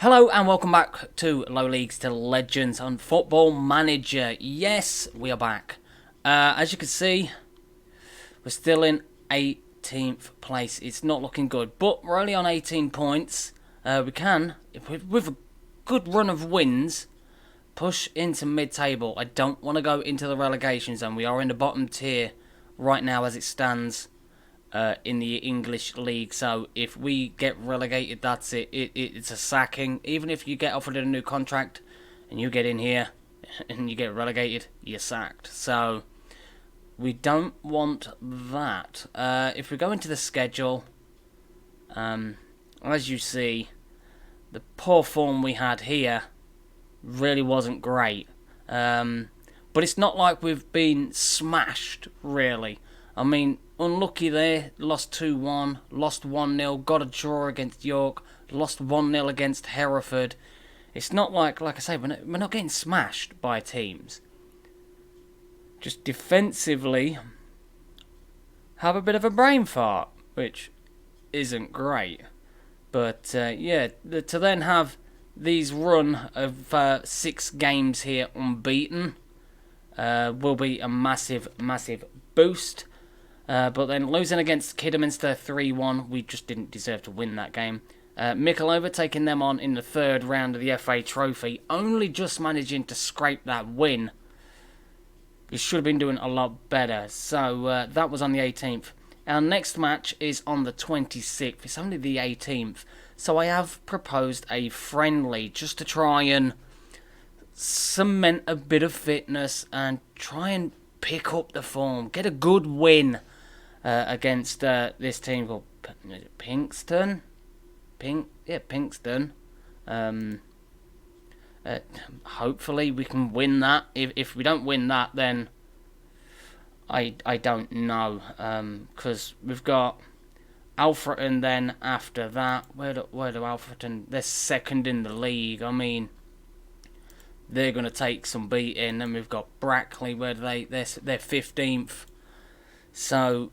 Hello and welcome back to Low Leagues to Legends on Football Manager. Yes, we are back. As you can see, we're still in 18th place. It's not looking good, but we're only on 18 points. We can, with a good run of wins, push into mid-table. I don't want to go into the relegation zone. We are in the bottom tier right now as it stands. In the English league, so if we get relegated, that's it. It's a sacking. Even if you get offered a new contract and you get in here and you get relegated, you're sacked. So we don't want that. If we go into the schedule, as you see, the poor form we had here really wasn't great. But it's not like we've been smashed, really. I mean, unlucky there, lost 2-1, lost 1-0, got a draw against York, lost 1-0 against Hereford. It's not like I say, we're not getting smashed by teams. Just defensively, have a bit of a brain fart, which isn't great. But yeah, to then have these run of 6 games here unbeaten will be a massive, massive boost. But then losing against Kidderminster 3-1, we just didn't deserve to win that game. Mickleover taking them on in the 3rd round of the FA Trophy, only just managing to scrape that win. We should have been doing a lot better. So that was on the 18th. Our next match is on the 26th. It's only the 18th. So I have proposed a friendly just to try and cement a bit of fitness and try and pick up the form. Get a good win. Against this team called Pinkston. Pinkston. Hopefully we can win that. If we don't win that, then I don't know. Because we've got Alfreton then after that. Where do Alfreton? They're 2nd in the league. I mean, they're going to take some beating. Then we've got Brackley. Where do they're 15th. So,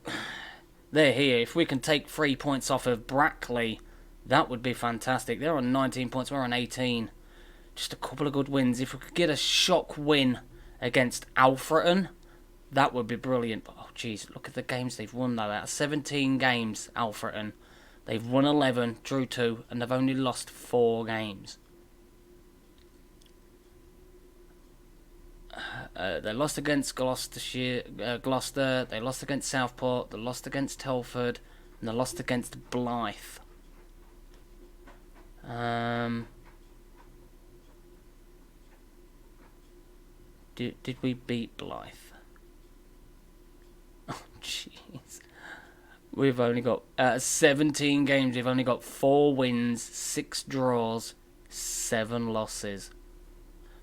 they're here. If we can take 3 points off of Brackley, that would be fantastic. They're on 19 points, we're on 18. Just a couple of good wins. If we could get a shock win against Alfreton, that would be brilliant. But, oh, jeez, look at the games they've won, though. Out of 17 games, Alfreton, they've won 11, drew 2, and they've only lost 4 games. They lost against Gloucester, they lost against Southport, they lost against Telford, and they lost against Blyth. Did we beat Blyth? Oh, jeez. We've only got 17 games, we've only got 4 wins, 6 draws, 7 losses.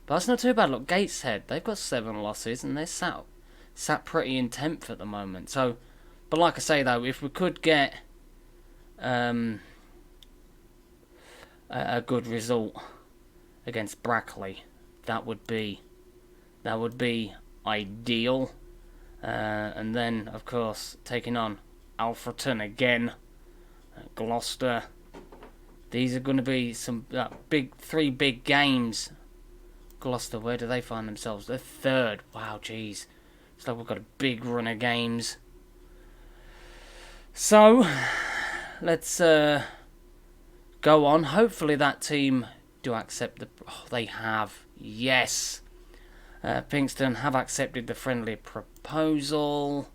But that's not too bad. Look, Gateshead, they've got 7 losses and they're sat pretty in 10th at the moment. So, but like I say though, if we could get a good result against Brackley, that would be ideal. And then, of course, taking on Alfreton again, Gloucester. These are going to be some 3 big games. Gloucester, where do they find themselves? They're 3rd. Wow, jeez. It's like we've got a big run of games. So, let's go on. Hopefully that team do accept the... Oh, they have. Yes. Pinkston have accepted the friendly proposal.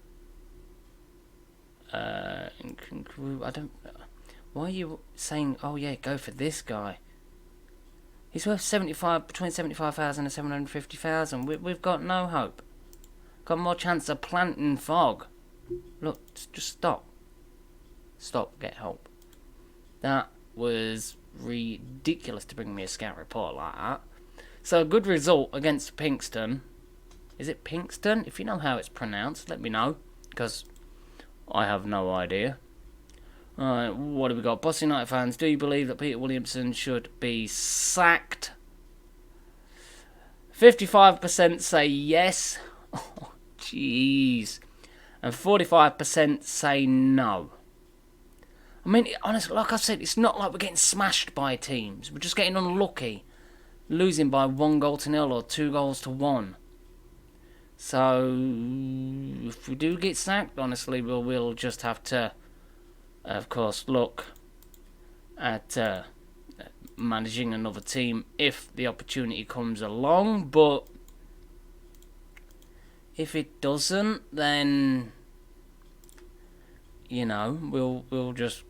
I don't... Why are you saying, oh yeah, go for this guy? He's worth between 75,000 and 750,000. We've got no hope. Got more chance of planting fog. Look, just stop. Stop, get help. That was ridiculous to bring me a scout report like that. So a good result against Pinkston. Is it Pinkston? If you know how it's pronounced, let me know. Because I have no idea. Alright, what have we got? Boss United fans, do you believe that Peter Williamson should be sacked? 55% say yes. Oh, jeez. And 45% say no. I mean, honestly, like I said, it's not like we're getting smashed by teams. We're just getting unlucky. Losing by 1-0 or 2-1. So, if we do get sacked, honestly, we'll just have to, of course, look at managing another team if the opportunity comes along. But if it doesn't, then, you know, we'll just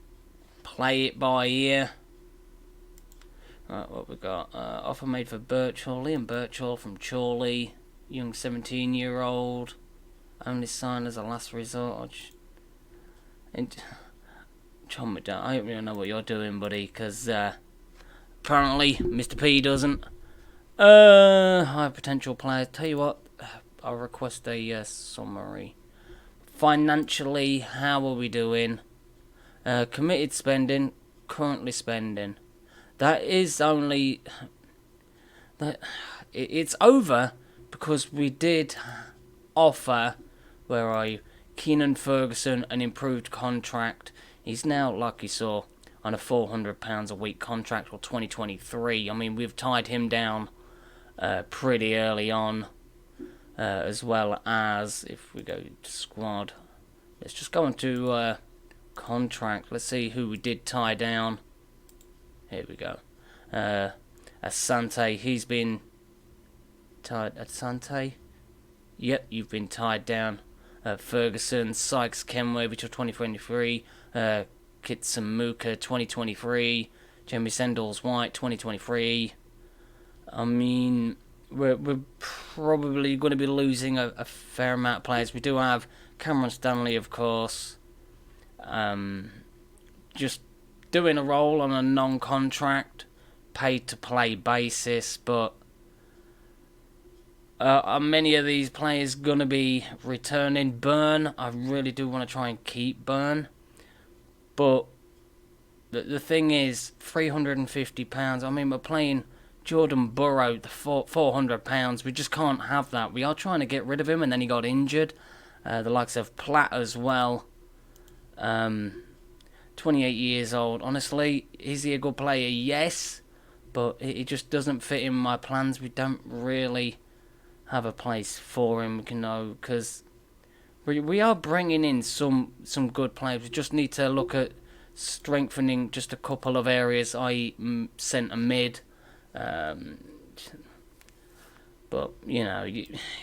play it by ear. Right, what we got? Offer made for Birchall, Liam Birchall from Chorley, young 17-year-old, only signed as a last resort. And John McDowell, I don't really know what you're doing, buddy, because apparently Mr. P doesn't. High potential players. Tell you what, I'll request a summary. Financially, how are we doing? Committed spending, currently spending. That is only that it's over because we did offer, where are you, Keenan Ferguson an improved contract. He's now, like you saw, on a £400 a week contract for 2023. I mean, we've tied him down pretty early on, as well as, if we go to squad, let's just go into contract. Let's see who we did tie down. Here we go. Asante, he's been tied. Asante? Yep, you've been tied down. Ferguson, Sykes, Kenway, till 2023. Kitsamuka, 2023. Jamie Sendles White, 2023. I mean, we're probably going to be losing a fair amount of players. We do have Cameron Stanley, of course. Just doing a role on a non-contract, paid-to-play basis, but are many of these players going to be returning? Byrne, I really do want to try and keep Byrne, but the thing is, £350, I mean, we're playing Jordan Burrow, the £400, we just can't have that. We are trying to get rid of him, and then he got injured. The likes of Platt as well. 28 years old. Honestly, is he a good player? Yes, but it just doesn't fit in my plans. We don't really have a place for him, you know, because we are bringing in some good players. We just need to look at strengthening just a couple of areas, i.e. centre mid. But, you know,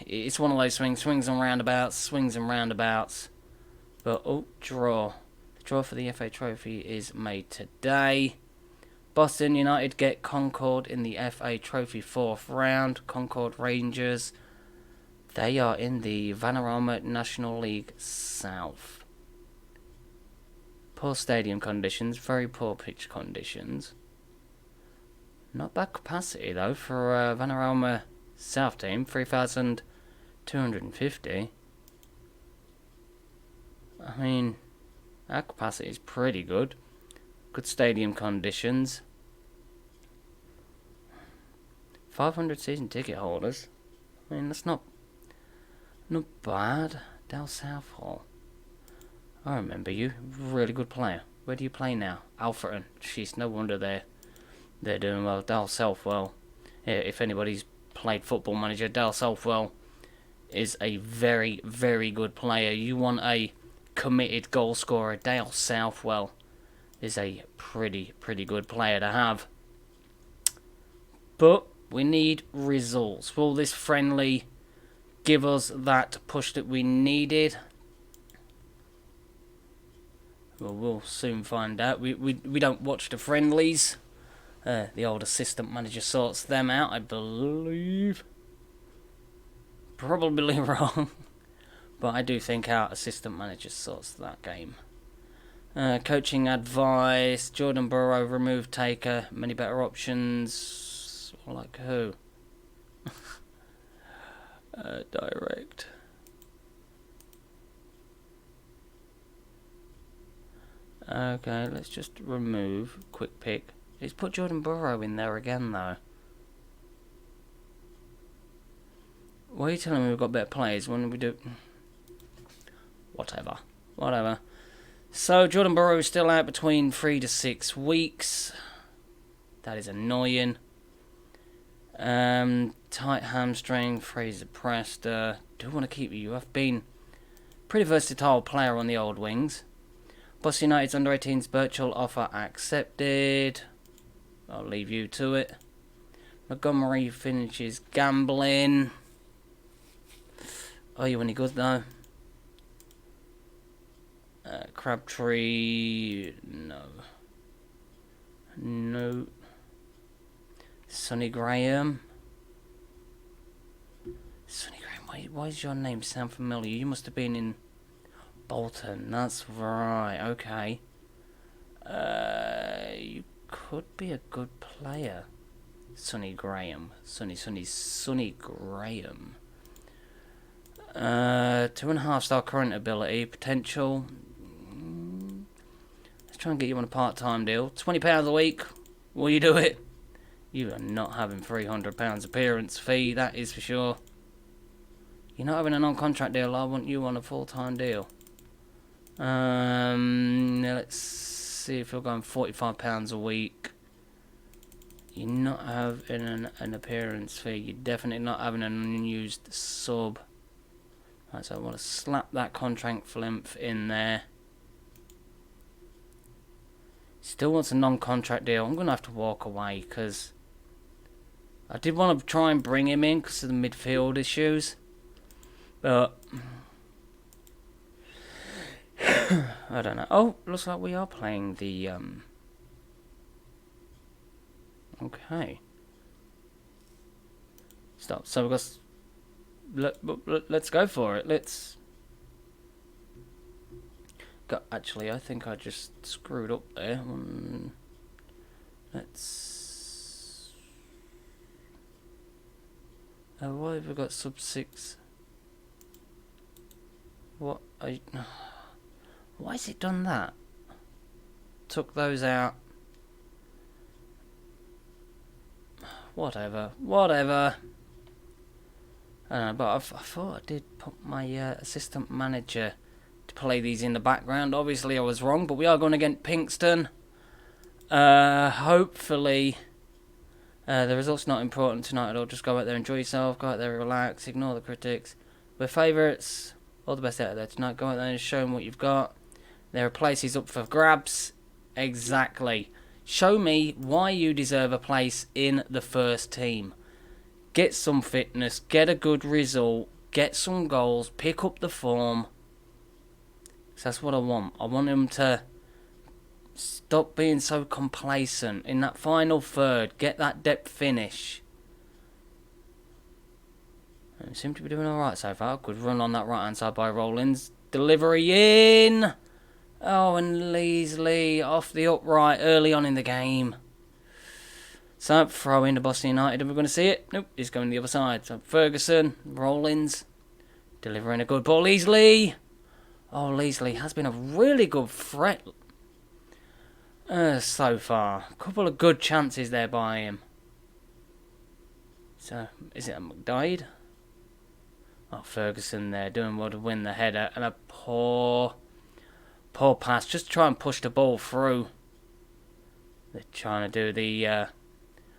it's one of those swings and roundabouts. But, draw. Draw for the FA Trophy is made today. Boston United get Concord in the FA Trophy 4th round. Concord Rangers, they are in the Vanarama National League South. Poor stadium conditions, very poor pitch conditions. Not bad capacity though for a Vanarama South team, 3,250. I mean, our capacity is pretty good. Good stadium conditions. 500 season ticket holders. I mean, that's not bad. Dal Southall. I remember you. Really good player. Where do you play now? Alfreton. Jeez, no wonder they're doing well. Dal Southwell. If anybody's played Football Manager, Dal Southwell is a very, very good player. You want a committed goal scorer, Dale Southwell is a pretty good player to have. But we need results. Will this friendly give us that push that we needed? Well, we'll soon find out. We don't watch the friendlies. The old assistant manager sorts them out, I believe. Probably wrong. But I do think our assistant manager sorts that game. Coaching advice. Jordan Burrow, remove Taker. Many better options. Like who? Direct. Okay, let's just remove. Quick pick. Let's put Jordan Burrow in there again, though. Why are you telling me we've got better players when we do... Whatever. So Jordan Burrow is still out between 3 to 6 weeks. That is annoying. Tight hamstring, Fraser Prester. Do want to keep you. You have been pretty versatile player on the old wings. Boston United's under 18s virtual offer accepted. I'll leave you to it. Montgomery finishes gambling. Are you any good though? Crabtree, no. No. Sonny Graham. Sonny Graham, why does your name sound familiar? You must have been in Bolton. That's right, okay. You could be a good player. Sonny Graham. Sonny Graham. 2.5-star current ability. Potential. Let's try and get you on a part-time deal. £20 a week. Will you do it? You are not having £300 appearance fee, that is for sure. You're not having a non-contract deal. I want you on a full-time deal. Let's see if you're going £45 a week. You're not having an appearance fee. You're definitely not having an unused sub. Right, so I want to slap that contract length in there. Still wants a non-contract deal. I'm going to have to walk away because I did want to try and bring him in because of the midfield issues. But I don't know. Oh, looks like we are playing the okay. Stop. So we've got. Let's go for it. Let's. Actually, I think I just screwed up there. Let's. Why have we got sub 6? What? Why has it done that? Took those out. Whatever. But I thought I did put my assistant manager to play these in the background. Obviously I was wrong, but we are going against Pinkston. Hopefully the result's not important tonight at all. Just go out there, enjoy yourself, go out there, relax, ignore the critics. We're favourites. All the best out there tonight. Go out there and show them what you've got. There are places up for grabs. Exactly. Show me why you deserve a place in the first team. Get some fitness, get a good result, get some goals, pick up the form. That's what I want. I want him to stop being so complacent. In that final third, get that depth finish. They seem to be doing alright so far. Good run on that right hand side by Rollins. Delivery in! Oh, and Leesley off the upright early on in the game. So, throw into Boston United. Are we going to see it? Nope, he's going the other side. So, Ferguson, Rollins, delivering a good ball. Leesley! Oh, Leesley has been a really good threat so far. A couple of good chances there by him. So, is it a McDyde? Oh, Ferguson there doing well to win the header. And a poor pass. Just try and push the ball through. They're trying to do the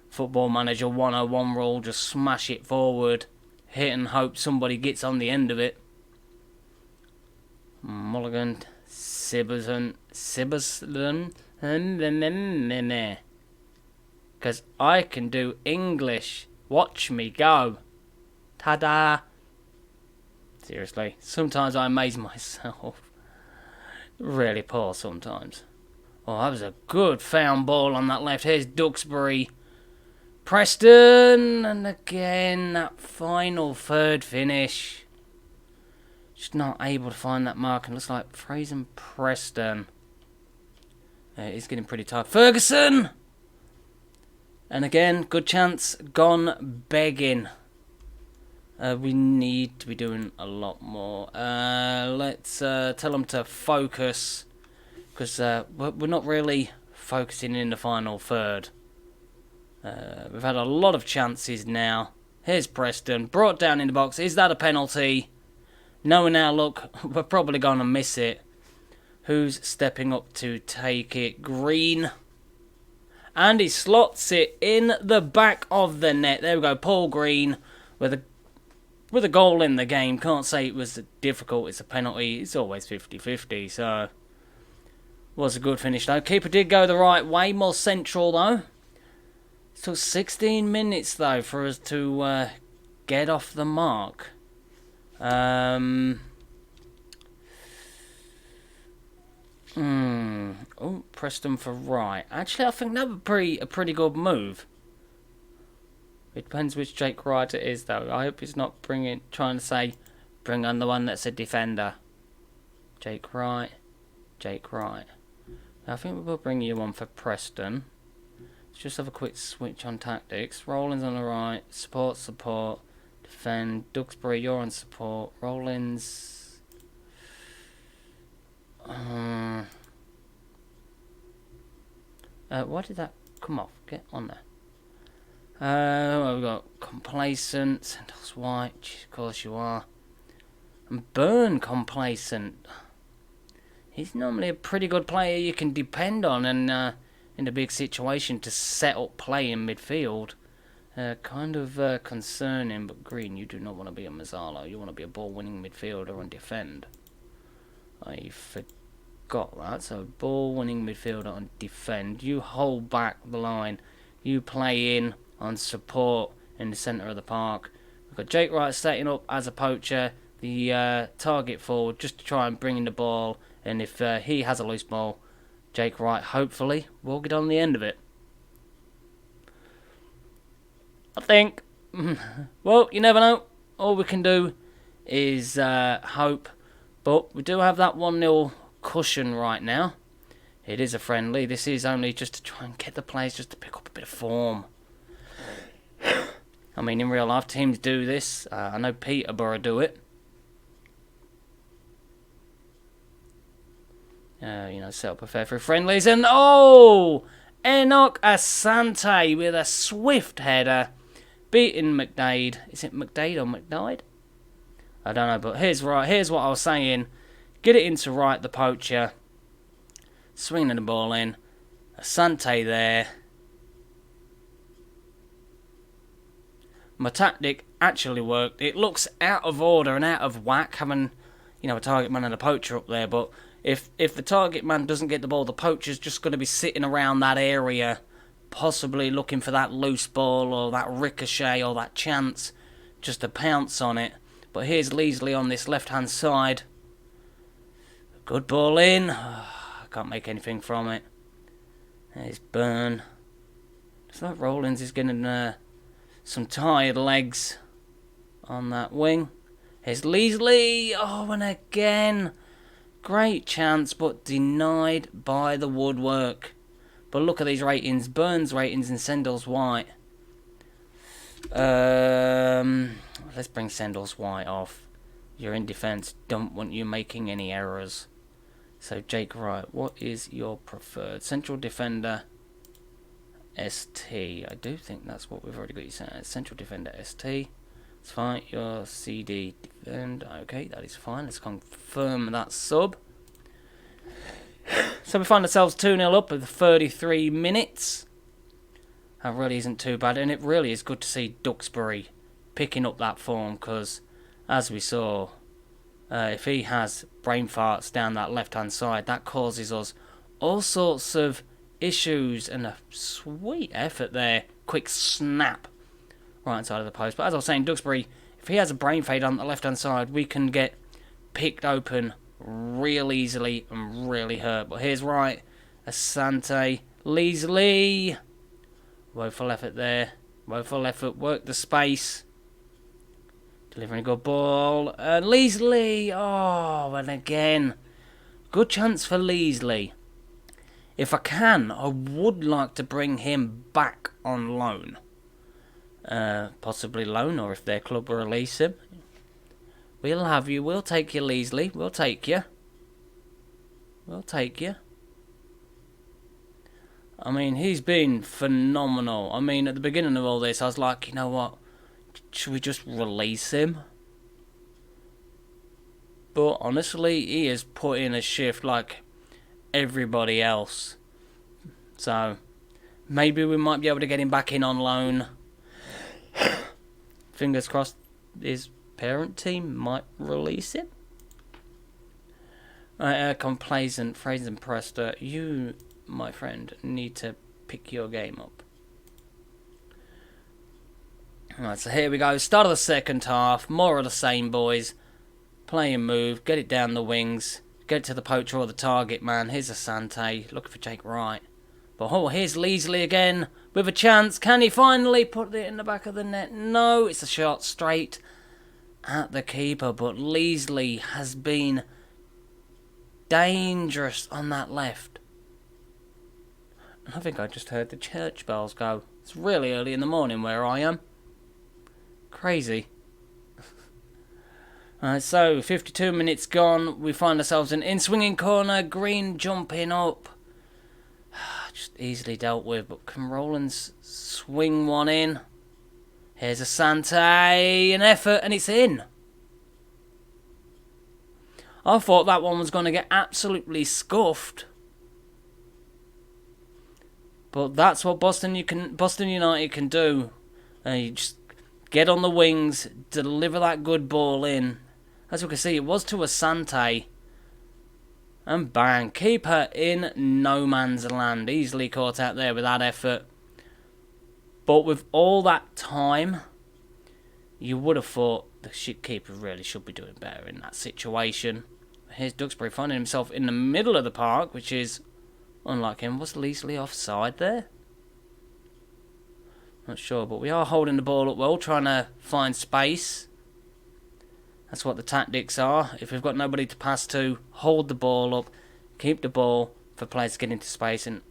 Football Manager 101 rule. Just smash it forward. Hit and hope somebody gets on the end of it. Mulligan, Siberson. Because I can do English. Watch me go. Ta-da. Seriously, sometimes I amaze myself. Really poor sometimes. Oh, that was a good found ball on that left. Here's Duxbury. Preston. And again, that final third finish. Just not able to find that mark. And looks like Fraser Preston. He's getting pretty tired. Ferguson. And again, good chance. Gone begging. We need to be doing a lot more. Let's tell them to focus. Because we're not really focusing in the final third. We've had a lot of chances now. Here's Preston. Brought down in the box. Is that a penalty? No, now look. We're probably going to miss it. Who's stepping up to take it? Green. And he slots it in the back of the net. There we go. Paul Green with a goal in the game. Can't say it was difficult. It's a penalty. It's always 50-50. So, was a good finish though. Keeper did go the right way. More central though. It took 16 minutes though for us to get off the mark. Oh, Preston for right. Actually, I think that would be a pretty good move. It depends which Jake Wright it is, though. I hope he's not trying to bring on the one that's a defender. Jake Wright. I think we'll bring you on for Preston. Let's just have a quick switch on tactics. Rollins on the right. Support. Defend. Duxbury, you're on support. Rollins. Why did that come off? Get on there. We've got complacent, Sandals White, of course you are. And Burn complacent. He's normally a pretty good player you can depend on, and in a big situation to set up play in midfield. Kind of concerning, but Green, you do not want to be a Mazzarlo. You want to be a ball-winning midfielder and defend. I forgot that. So ball-winning midfielder and defend. You hold back the line. You play in on support in the centre of the park. We've got Jake Wright setting up as a poacher. The target forward just to try and bring in the ball. And if he has a loose ball, Jake Wright hopefully will get on the end of it. I think. Well, you never know. All we can do is hope. But we do have that 1-0 cushion right now. It is a friendly. This is only just to try and get the players just to pick up a bit of form. I mean, in real life, teams do this. I know Peterborough do it. Set up a fair few friendlies. And, Enoch Asante with a swift header. Beating McDade. Is it McDade or McDade? I don't know, but here's what I was saying. Get it into Wright, the poacher. Swinging the ball in. Asante there. My tactic actually worked. It looks out of order and out of whack having, a target man and a poacher up there, but if the target man doesn't get the ball, the poacher's just going to be sitting around that area, possibly looking for that loose ball or that ricochet or that chance just to pounce on it. But here's Leasley on this left-hand side. Good ball in. I can't make anything from it. There's Burn. Looks like Rollins is getting some tired legs on that wing. Here's Leasley. And again. Great chance, but denied by the woodwork. But look at these ratings. Burns ratings and Sandals White. Let's bring Sandals White off. You're in defence. Don't want you making any errors. So Jake Wright, what is your preferred? Central defender ST. I do think that's what we've already got you set as. Central defender ST. It's fine. Your CD defend. Okay, that is fine. Let's confirm that sub. So we find ourselves 2-0 up with 33 minutes. That really isn't too bad, and it really is good to see Duxbury picking up that form, because as we saw, if he has brain farts down that left-hand side, that causes us all sorts of issues. And a sweet effort there. Quick snap right side of the post. But as I was saying, Duxbury, if he has a brain fade on the left-hand side, we can get picked open real easily and really hurt. But here's Wright, Asante, Leasley. Woeful effort there. Woeful effort. Work the space. Delivering a good ball. And Leasley. And again. Good chance for Leasley. If I can, I would like to bring him back on loan. Possibly loan, or if their club will release him. We'll have you. We'll take you, Leasley. We'll take you. We'll take you. I mean, he's been phenomenal. I mean, at the beginning of all this, I was like, you know what? Should we just release him? But honestly, he has put in a shift. Like, everybody else. So maybe we might be able to get him back in on loan. Fingers crossed his parent team might release him. Right, complacent, Fraser Prester, you, my friend, need to pick your game up. Alright, so here we go. Start of the second half. More of the same, boys. Play and move. Get it down the wings. Get it to the poacher or the target man. Here's Asante. Looking for Jake Wright. But oh, here's Leasley again with a chance. Can he finally put it in the back of the net? No, it's a shot straight at the keeper. But Leasley has been dangerous on that left. I think I just heard the church bells go. It's really early in the morning where I am. Crazy. So 52 minutes gone. We find ourselves in swinging corner. Green jumping up. Just easily dealt with. But can Rollins swing one in? Here's Asante. An effort and it's in. I thought that one was going to get absolutely scuffed. But that's what Boston United can do. You just get on the wings, deliver that good ball in. As you can see, it was to Asante. And bang, keeper in no man's land. Easily caught out there with that effort. But with all that time, you would have thought the keeper really should be doing better in that situation. Here's Duxbury finding himself in the middle of the park, which is unlike him. Was Leasley offside there? Not sure, but we are holding the ball up well, trying to find space. That's what the tactics are. If we've got nobody to pass to, hold the ball up, keep the ball for players to get into space. And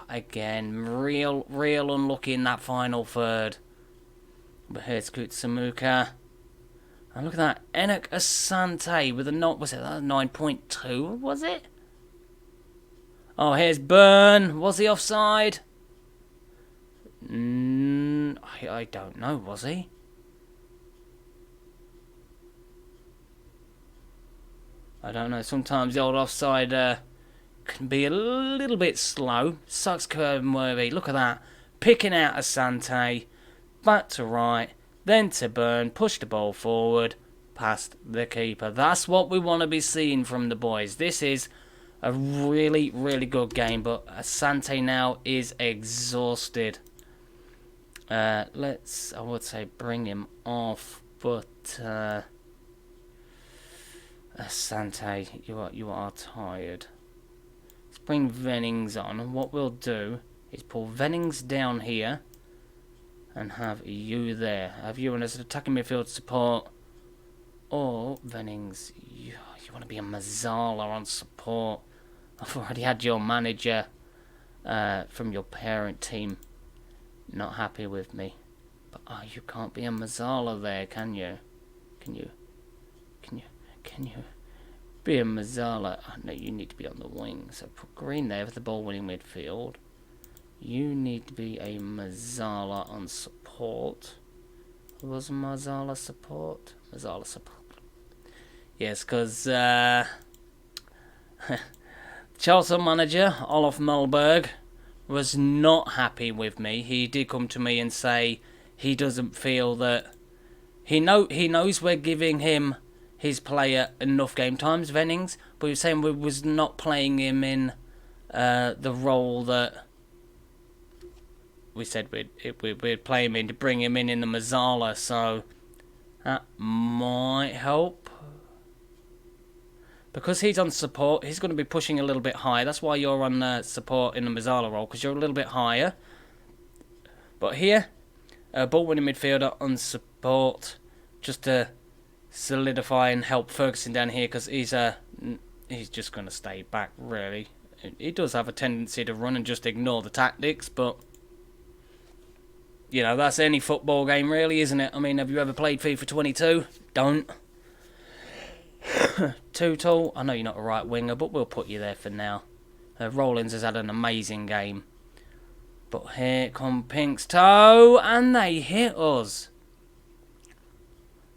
again, real unlucky in that final third. But here's Kutsamuka. And look at that, Enoch Asante with a was it 9.2? Was it? Oh, here's Byrne. Was he offside? I don't know. Was he? I don't know. Sometimes the old offside can be a little bit slow. Sucks Curve-worthy. Look at that. Picking out Asante. Back to right. Then to Byrne. Push the ball forward. Past the keeper. That's what we want to be seeing from the boys. This is a really, really good game. But Asante now is exhausted. Let's, I would say, bring him off. But Asante, you are tired. Let's bring Vennings on. And what we'll do is pull Vennings down here and have you there. Have you as an attacking midfield support. Or Vennings, you want to be a Mazzala on support. I've already had your manager from your parent team not happy with me. But you can't be a Mazzala there, can you? Can you be a Mazzala? Oh, no, you need to be on the wing. So put Green there for the ball-winning midfield. You need to be a Mazzala on support. Who was Mazzala support? Mazzala support. Yes, because Chelsea manager Olof Mellberg was not happy with me. He did come to me and say he doesn't feel that he knows we're giving him his player enough game times, Vennings, but he was saying we was not playing him in the role that we said we'd play him in, to bring him in the Mazzala, so that might help. Because he's on support, he's going to be pushing a little bit higher. That's why you're on support in the Mazzala role, because you're a little bit higher. But here, ball-winning midfielder on support, just to solidify and help Ferguson down here, because he's just going to stay back, really. He does have a tendency to run and just ignore the tactics, but you know, that's any football game, really, isn't it? I mean, have you ever played FIFA 22? Don't. Too tall. I know you're not a right winger, but we'll put you there for now. Rollins has had an amazing game. But here come Pink's toe, and they hit us.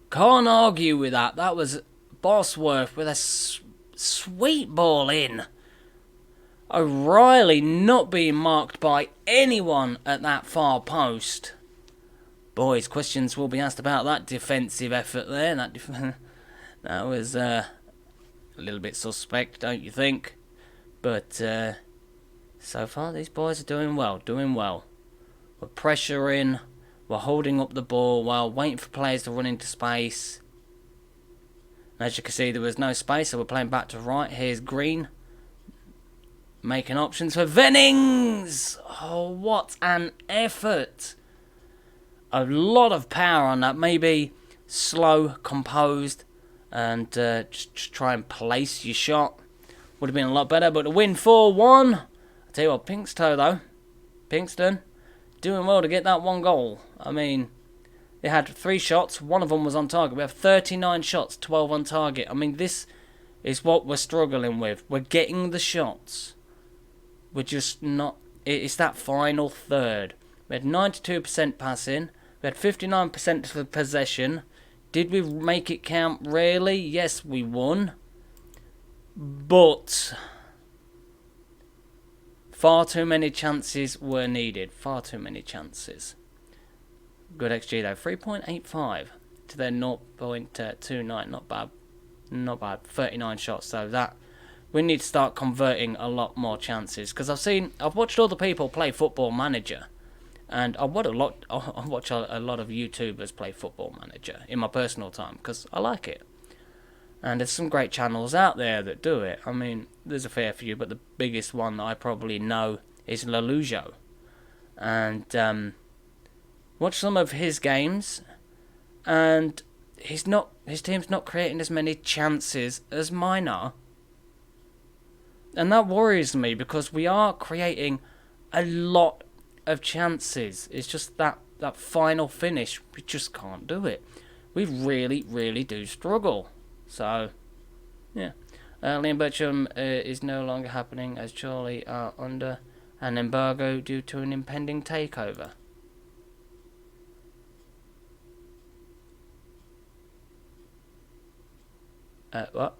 Can't argue with that. That was Bosworth with a sweet ball in. O'Reilly not being marked by anyone at that far post. Boys, questions will be asked about that defensive effort there. That was a little bit suspect, don't you think? But so far, these boys are doing well, We're pressuring, we're holding up the ball while waiting for players to run into space. And as you can see, there was no space, so we're playing back to right. Here's Green, making options for Vennings. Oh, what an effort. A lot of power on that. Maybe slow, composed, and just try and place your shot. Would have been a lot better, but to win 4-1. I tell you what, Pinkston, doing well to get that one goal. I mean, they had 3 shots, one of them was on target. We have 39 shots, 12 on target. I mean, this is what we're struggling with. We're getting the shots. We're just not... It's that final third. We had 92% passing. We had 59% for possession. Did we make it count? Really? Yes, we won. But far too many chances were needed. Far too many chances. Good XG though. 3.85 to their 0.29. Not bad. Not bad. 39 shots. So that we need to start converting a lot more chances. Because I've watched other people play Football Manager. And I watch a lot of YouTubers play Football Manager in my personal time. Because I like it. And there's some great channels out there that do it. I mean, there's a fair few, but the biggest one that I probably know is Lelujo. And watch some of his games, and his team's not creating as many chances as mine are. And that worries me, because we are creating a lot of chances. It's just that final finish, we just can't do it. We really, really do struggle. So, yeah. Liam Bircham is no longer happening, as Charlie are under an embargo due to an impending takeover. What?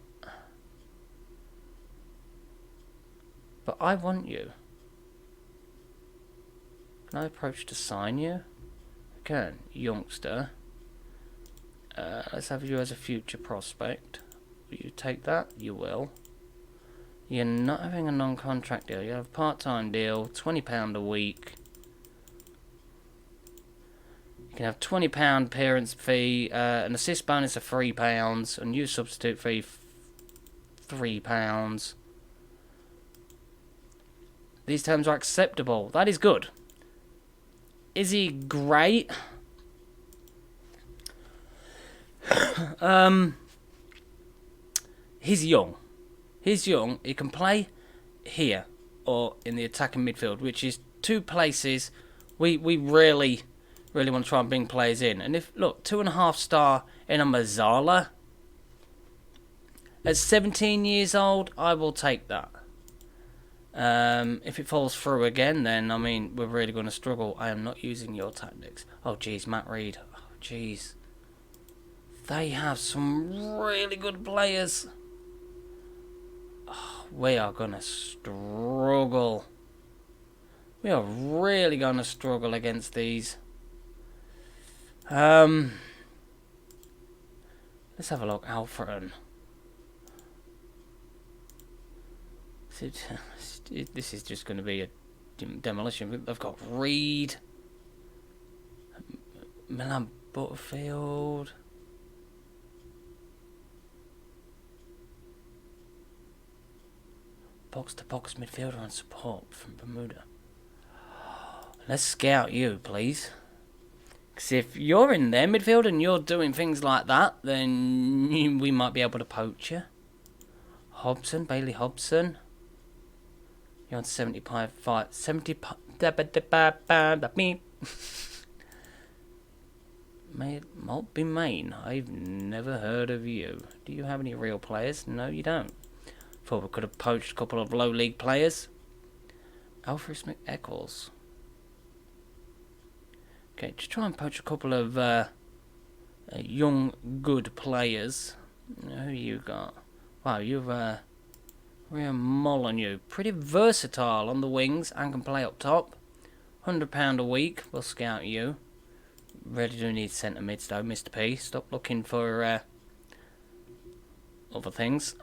But I want you. Can I approach to sign you? I can, youngster. Let's have you as a future prospect. Will you take that? You will. You're not having a non-contract deal. You have a part-time deal, £20 a week. You can have £20 appearance fee, an assist bonus of £3, a new substitute fee £3. These terms are acceptable. That is good. Is he great? He's young. He can play here or in the attacking midfield, which is 2 places we really want to try and bring players in. And if, look, 2.5 star in a Mazzala at 17 years old, I will take that. If it falls through again, then I mean we're really going to struggle. I am not using your tactics. Oh jeez, Matt Reed. Oh jeez. They have some really good players. Oh, we are going to struggle. We are really going to struggle against these. Let's have a look. Alfreton. This is just going to be a demolition. They've got Reed. Milan Butterfield. Box-to-box midfielder and support from Bermuda. Let's scout you, please. Because if you're in their midfield and you're doing things like that, then we might be able to poach you. Hobson, Bailey Hobson. You're on 75. Maltby Main. I've never heard of you. Do you have any real players? No, you don't. Thought we could have poached a couple of low league players. Alfred Smith Eccles. Okay, just try and poach a couple of young, good players. Who you got? Wow, you've Ria Molyneux. Pretty versatile on the wings and can play up top. £100 a week. We'll scout you. Really do need centre mids though, Mr. P. Stop looking for other things.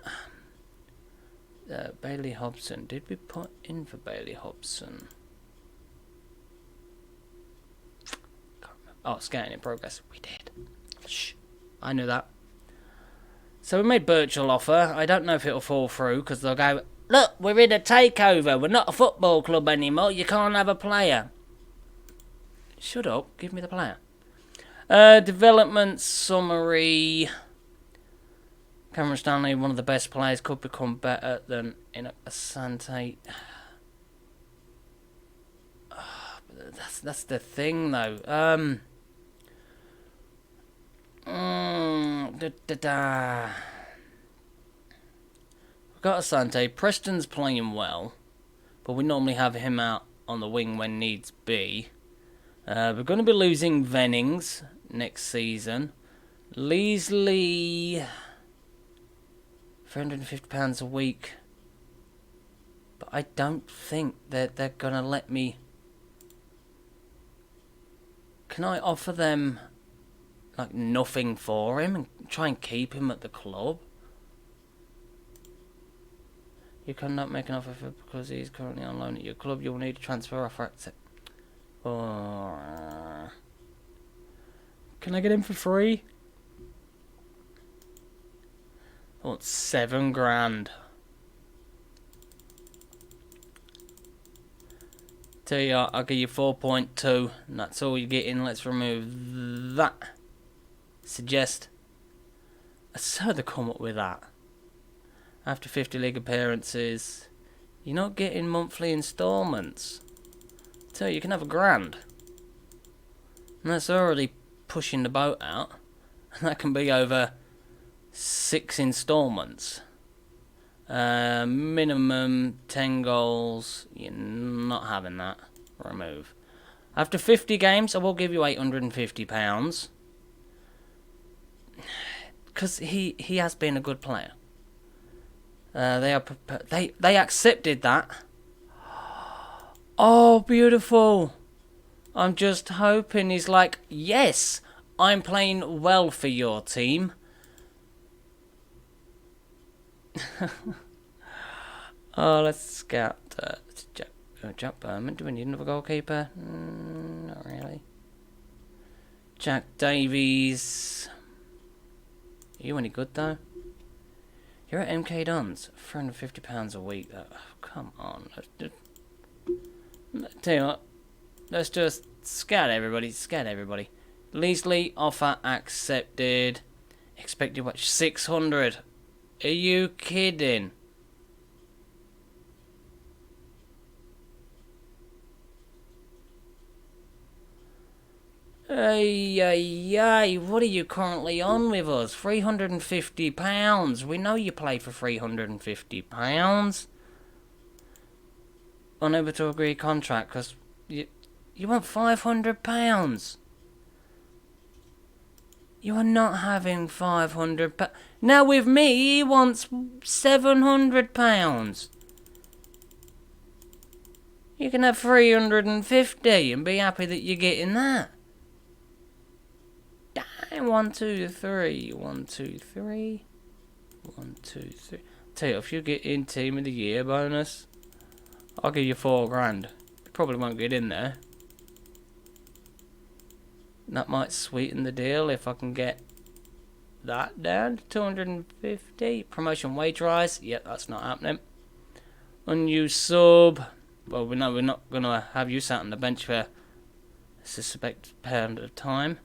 Bailey Hobson. Did we put in for Bailey Hobson? Oh, scouting in progress. We did. Shh. I knew that. So we made Birchall offer. I don't know if it'll fall through because they'll go, look, we're in a takeover. We're not a football club anymore. You can't have a player. Shut up. Give me the player. Development summary. Cameron Stanley, one of the best players, could become better than in Asante. That's the thing though. We've got Asante. Preston's playing well, but we normally have him out on the wing when needs be. We're going to be losing Vennings next season. Leasley, £350 a week. But I don't think that they're going to let me... Can I offer them like nothing for him and try and keep him at the club? You cannot make an offer for because he's currently on loan at your club. You will need to transfer offer accept. Oh. Can I get him for free? I want £7,000. Tell you what, I'll give you 4.2, and that's all you're getting. Let's remove that. Suggest. So they come up with that. After 50 league appearances, you're not getting monthly instalments. So you can have £1,000. And that's already pushing the boat out. And that can be over 6 instalments. Minimum 10 goals. You're not having that. Remove. After 50 games, I will give you £850. Because he has been a good player. They accepted that. Oh, beautiful. I'm just hoping he's like, yes, I'm playing well for your team. Oh, let's scout Jack Berman. Do we need another goalkeeper? Not really. Jack Davies. Are you any good though? You're at MK Dons. £350 a week. Oh, come on. Tell you what. Let's just scout everybody. Scout everybody. Leasley offer accepted. Expected watch 600. Are you kidding? Ay, what are you currently on with us? £350. We know you play for £350. Unable to agree contract because you want £500. You are not having £500. Now with me, he wants £700. You can have 350 and be happy that you're getting that. 1, 2, 3. 1, 2, 3. 1, 2, 3. Tell you, if you get in Team of the Year bonus, I'll give you £4,000. You probably won't get in there. That might sweeten the deal if I can get that down to 250. Promotion wage rise. Yep, that's not happening. Unused sub. Well, we know we're not going to have you sat on the bench for a suspected period of time.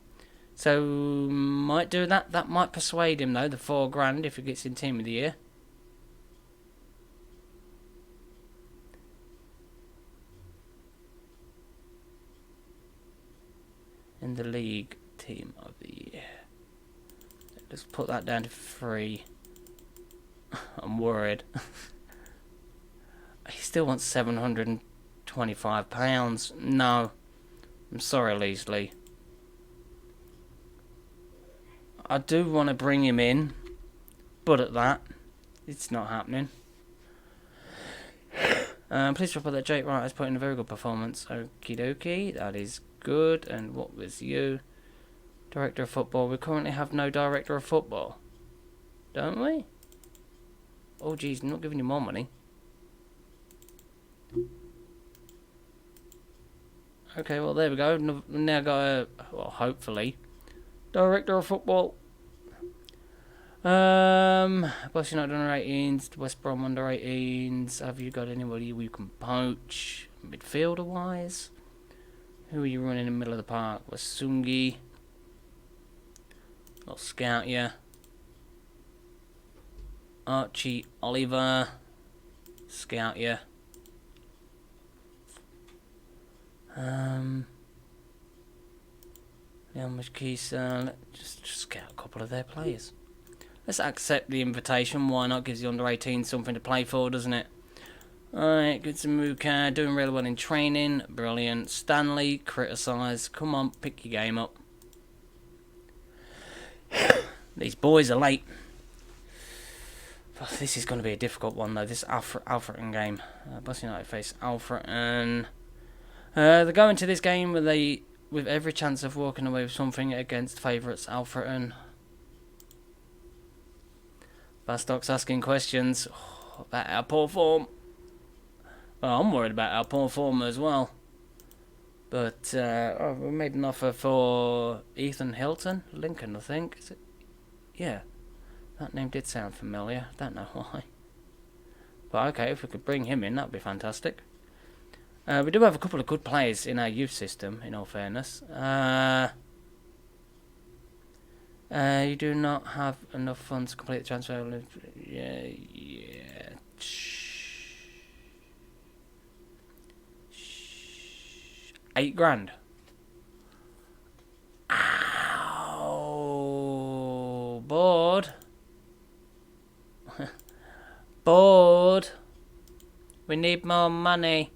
So, might do that. That might persuade him, though, the £4,000 if he gets in Team of the Year. In the league Team of the Year. Let's put that down to 3. I'm worried. He still wants £725. No. I'm sorry, Leasley. I do want to bring him in, but at that, it's not happening. Please report that Jake Wright has put in a very good performance. Okie dokie, that is good. And what was you? Director of football. We currently have no director of football. Don't we? Oh geez, not giving you more money. Okay, well there we go. Now got a, well, hopefully, director of football. West United under 18s, West Brom under 18s. Have you got anybody we can poach midfielder wise? Who are you running in the middle of the park? Wasungi. I'll scout you. Archie Oliver. Scout you. Leon Mishkisa. Just scout a couple of their players. Let's accept the invitation. Why not? Gives the under 18 something to play for, doesn't it? Alright, good to Muka. Doing really well in training. Brilliant. Stanley, criticised. Come on, pick your game up. These boys are late. This is going to be a difficult one, though. This Alfreton game. Boston United face Alfreton. They're going to this game with every chance of walking away with something against favourites Alfreton. Bastock's asking questions about our poor form. Well, I'm worried about our poor form as well. But we made an offer for Ethan Hilton, Lincoln, I think. Is it? Yeah, that name did sound familiar. Don't know why. But okay, if we could bring him in, that'd be fantastic. We do have a couple of good players in our youth system, in all fairness. You do not have enough funds to complete the transfer. Yeah. £8,000. Ow, bored. Bored. We need more money.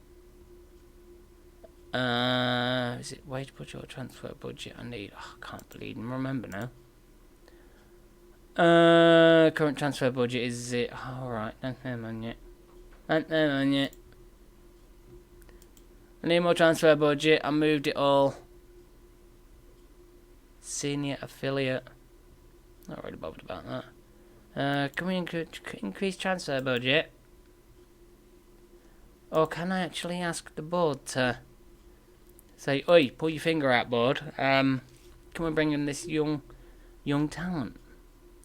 Is it wage budget or transfer budget? I need. Oh, I can't believe and remember now. Current transfer budget is it? All right, don't know man yet. Don't know man yet. I need more transfer budget. I moved it all. Senior affiliate. Not really bothered about that. Can we increase transfer budget? Or can I actually ask the board to say, "Oi, pull your finger out, board. Can we bring in this young talent?"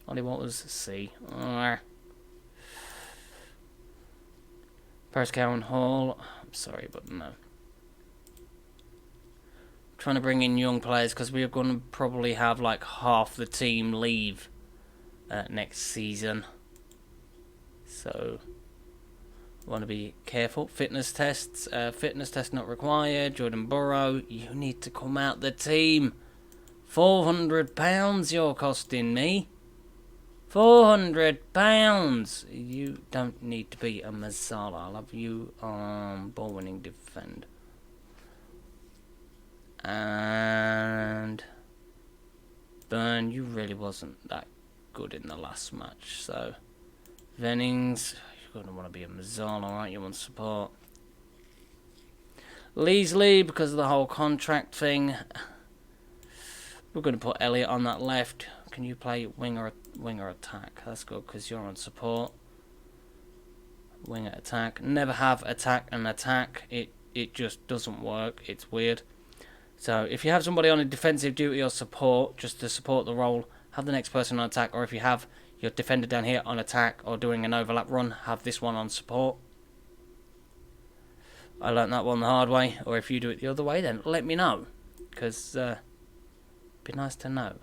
Ollie Walters, C. Paris Cowan Hall. I'm sorry, but no. Trying to bring in young players because we are going to probably have like half the team leave next season. So, want to be careful. Fitness tests. Fitness test not required. Jordan Burrow, you need to come out the team. £400 you're costing me. £400. You don't need to be a Masala. I'll have you on ball winning defend. And Byrne, you really wasn't that good in the last match. So Vennings, you're going to want to be a Mazzala, aren't you, on support. Leesley, because of the whole contract thing. We're going to put Elliot on that left. Can you play winger attack? That's good because you're on support. Winger attack. Never have attack and attack. It just doesn't work. It's weird. So if you have somebody on a defensive duty or support, just to support the role, have the next person on attack. Or if you have your defender down here on attack or doing an overlap run, have this one on support. I learnt that one the hard way. Or if you do it the other way, then let me know. Because be nice to know.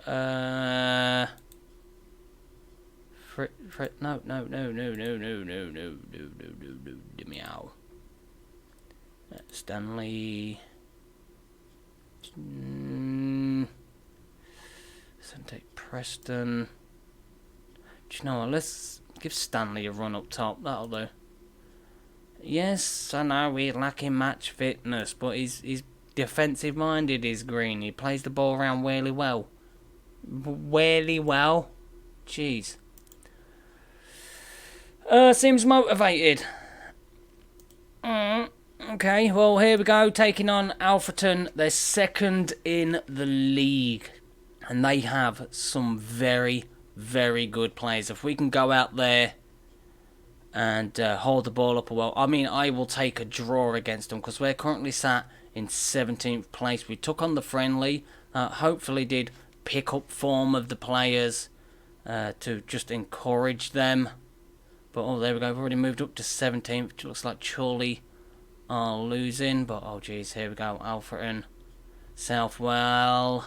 No, meow. Stanley. Sante Preston. Do you know what? Let's give Stanley a run up top. That'll do. Yes, I know we're lacking match fitness, but he's defensive minded. Is Green. He plays the ball around really well. Really well. Jeez. Seems motivated. Okay, well, here we go, taking on Alfreton. They're second in the league, and they have some very, very good players. If we can go out there and hold the ball up well, I mean, I will take a draw against them, because we're currently sat in 17th place. We took on the friendly, hopefully did pick up form of the players to just encourage them. But, oh, there we go, we've already moved up to 17th, which looks like Chorley are losing. But, oh, geez, here we go, Alfreton, Southwell.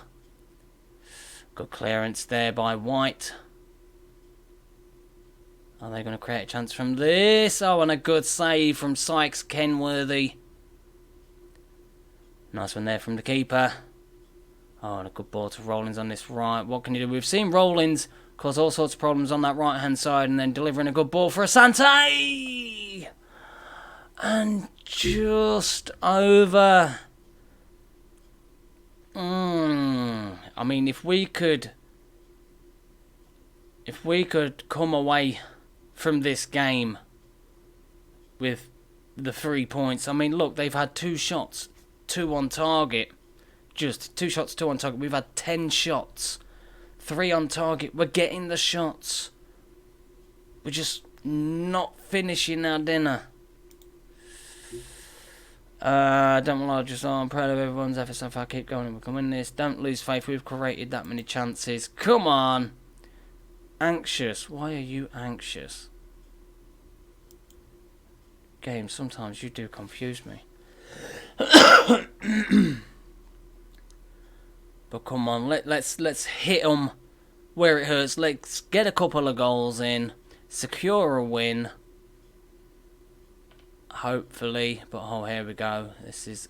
Good clearance there by White. Are they going to create a chance from this? Oh, and a good save from Sykes Kenworthy. Nice one there from the keeper. Oh, and a good ball to Rollins on this right. What can you do? We've seen Rollins cause all sorts of problems on that right-hand side, and then delivering a good ball for Asante! And just over. I mean, if we could come away from this game with the 3 points. I mean, look, they've had 2 shots, 2 on target. Just 2 shots, 2 on target. We've had 10 shots, 3 on target. We're getting the shots. We're just not finishing our dinner. Don't lie, just I'm proud of everyone's efforts so far. Keep going and we can win this. Don't lose faith. We've created that many chances. Come on. Anxious. Why are you anxious? Game, sometimes you do confuse me. But come on, let's hit them where it hurts. Let's get a couple of goals in, secure a win, hopefully. But oh, here we go. This is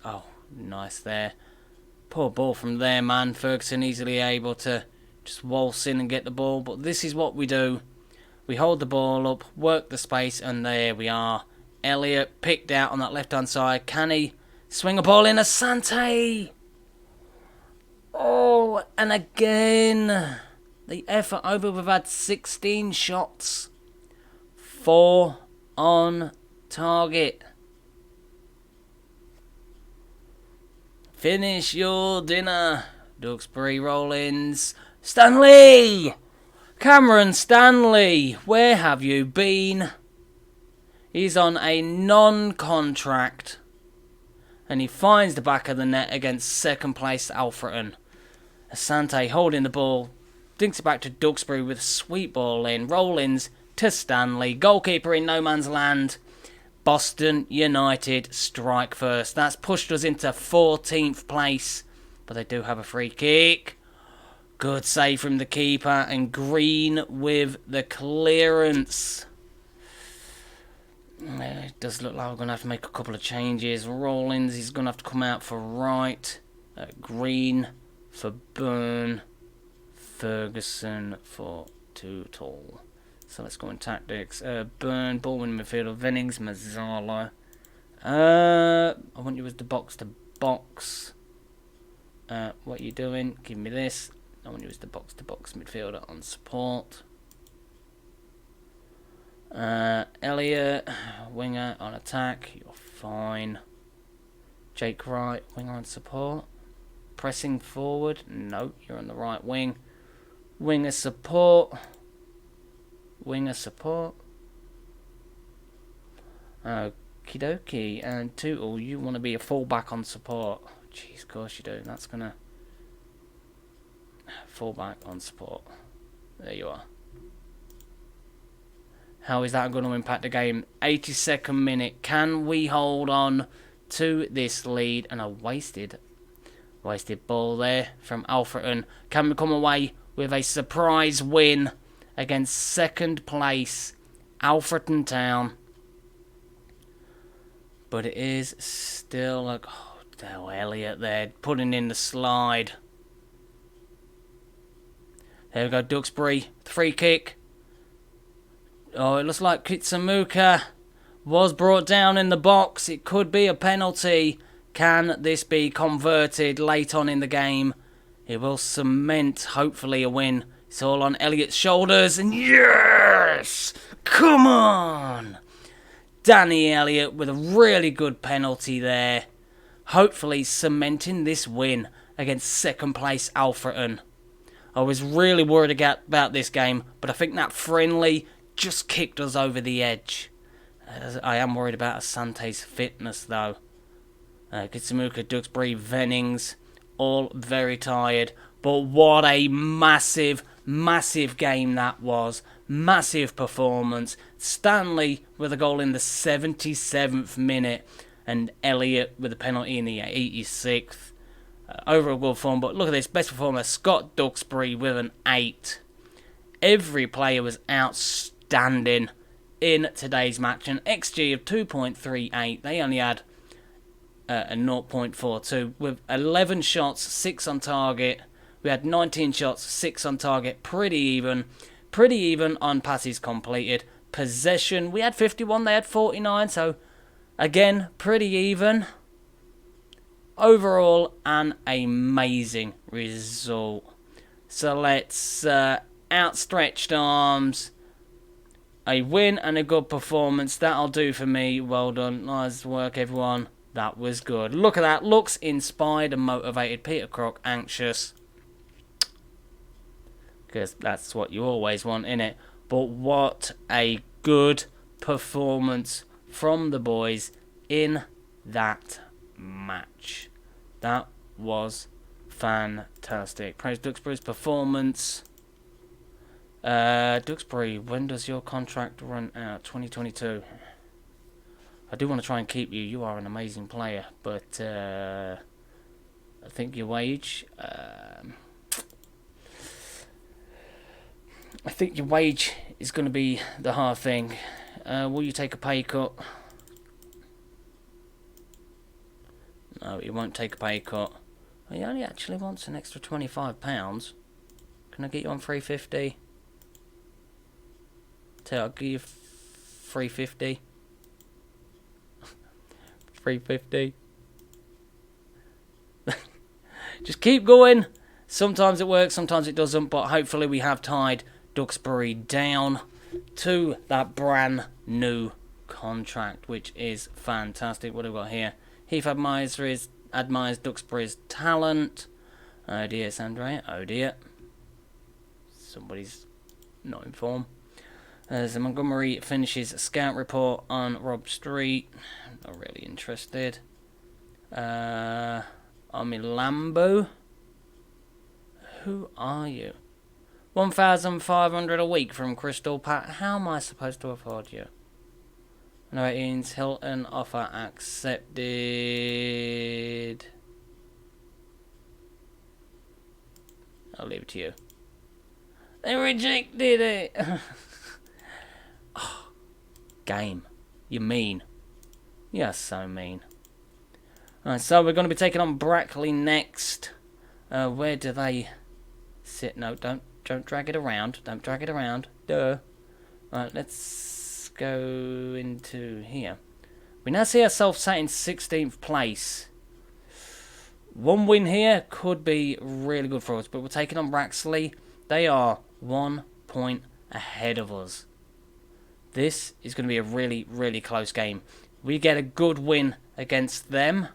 nice there. Poor ball from there, man. Ferguson easily able to just waltz in and get the ball. But this is what we do. We hold the ball up, work the space, and there we are. Elliott picked out on that left-hand side. Can he swing a ball in? Asante! Oh, and again, the effort over. We've had 16 shots. 4 on target. Finish your dinner. Duxbury, Rollins. Stanley! Cameron Stanley, where have you been? He's on a non-contract. And he finds the back of the net against second place Alfreton. Asante holding the ball. Dinks it back to Duxbury with a sweet ball in. Rollins to Stanley. Goalkeeper in no man's land. Boston United strike first. That's pushed us into 14th place. But they do have a free kick. Good save from the keeper. And Green with the clearance. It does look like we're going to have to make a couple of changes. Rollins is going to have to come out for right. Green for Byrne. Ferguson for Tootle. So let's go in tactics. Byrne, ball in midfield. Vennings, Mazzala. I want you as the box to box. What are you doing? Give me this. I want you as the box to box midfielder on support. Elliott, winger on attack, you're fine. Jake Wright, winger on support. Pressing forward, no, you're on the right wing. Winger support. Winger support. Okie dokie. And Tootle, you want to be a fullback on support. Jeez, of course you do. That's gonna... Fullback on support. There you are. How is that going to impact the game? 82nd minute. Can we hold on to this lead? And a wasted ball there from Alfreton. Can we come away with a surprise win against second place Alfreton Town? But it is still like, oh, Elliott there putting in the slide. There we go, Duxbury, free kick. Oh, it looks like Kitsamuka was brought down in the box. It could be a penalty. Can this be converted late on in the game? It will cement, hopefully, a win. It's all on Elliott's shoulders. And yes! Come on! Danny Elliott with a really good penalty there. Hopefully cementing this win against second place Alfreton. I was really worried about this game, but I think that friendly just kicked us over the edge. I am worried about Asante's fitness though. Kitsamuka, Duxbury, Vennings, all very tired. But what a massive, massive game that was. Massive performance. Stanley with a goal in the 77th minute. And Elliott with a penalty in the 86th. Overall good form, but look at this. Best performer, Scott Duxbury with an 8. Every player was outstanding in today's match. An XG of 2.38. They only had a 0.42. With 11 shots, 6 on target. We had 19 shots, 6 on target. Pretty even. Pretty even on passes completed. Possession, we had 51, they had 49. So, again, pretty even. Overall, an amazing result. So let's outstretched arms. A win and a good performance. That'll do for me. Well done. Nice work, everyone. That was good. Look at that. Looks inspired and motivated. Peter Crock anxious. Because that's what you always want, innit? But what a good performance from the boys in that match. That was fantastic. Praise Duxbury's performance. Duxbury, when does your contract run out? 2022. I do want to try and keep you. You are an amazing player, but I think your wage. I think your wage is going to be the hard thing. Will you take a pay cut? No, he won't take a pay cut. He only actually wants an extra £25. Can I get you on 350? I'll give you 350. 350. Just keep going. Sometimes it works, sometimes it doesn't, but hopefully we have tied Duxbury down to that brand new contract, which is fantastic. What have we got here? Heath admires Duxbury's talent. Oh dear, Sandra. Oh dear. Somebody's not in form. So Montgomery finishes a scout report on Rob Street. Not really interested. Lambo. Who are you? 1,500 a week from Crystal Pat. How am I supposed to afford you? No, it means Hilton offer accepted. I'll leave it to you. They rejected it. Oh, game. You mean. You're so mean. Alright, so we're going to be taking on Brackley next. Where do they sit? No, don't drag it around. Don't drag it around. Duh. Right, let's go into here. We now see ourselves sat in 16th place. One win here could be really good for us, but we're taking on Brackley. They are 1 point ahead of us. This is going to be a really, really close game. We get a good win against them,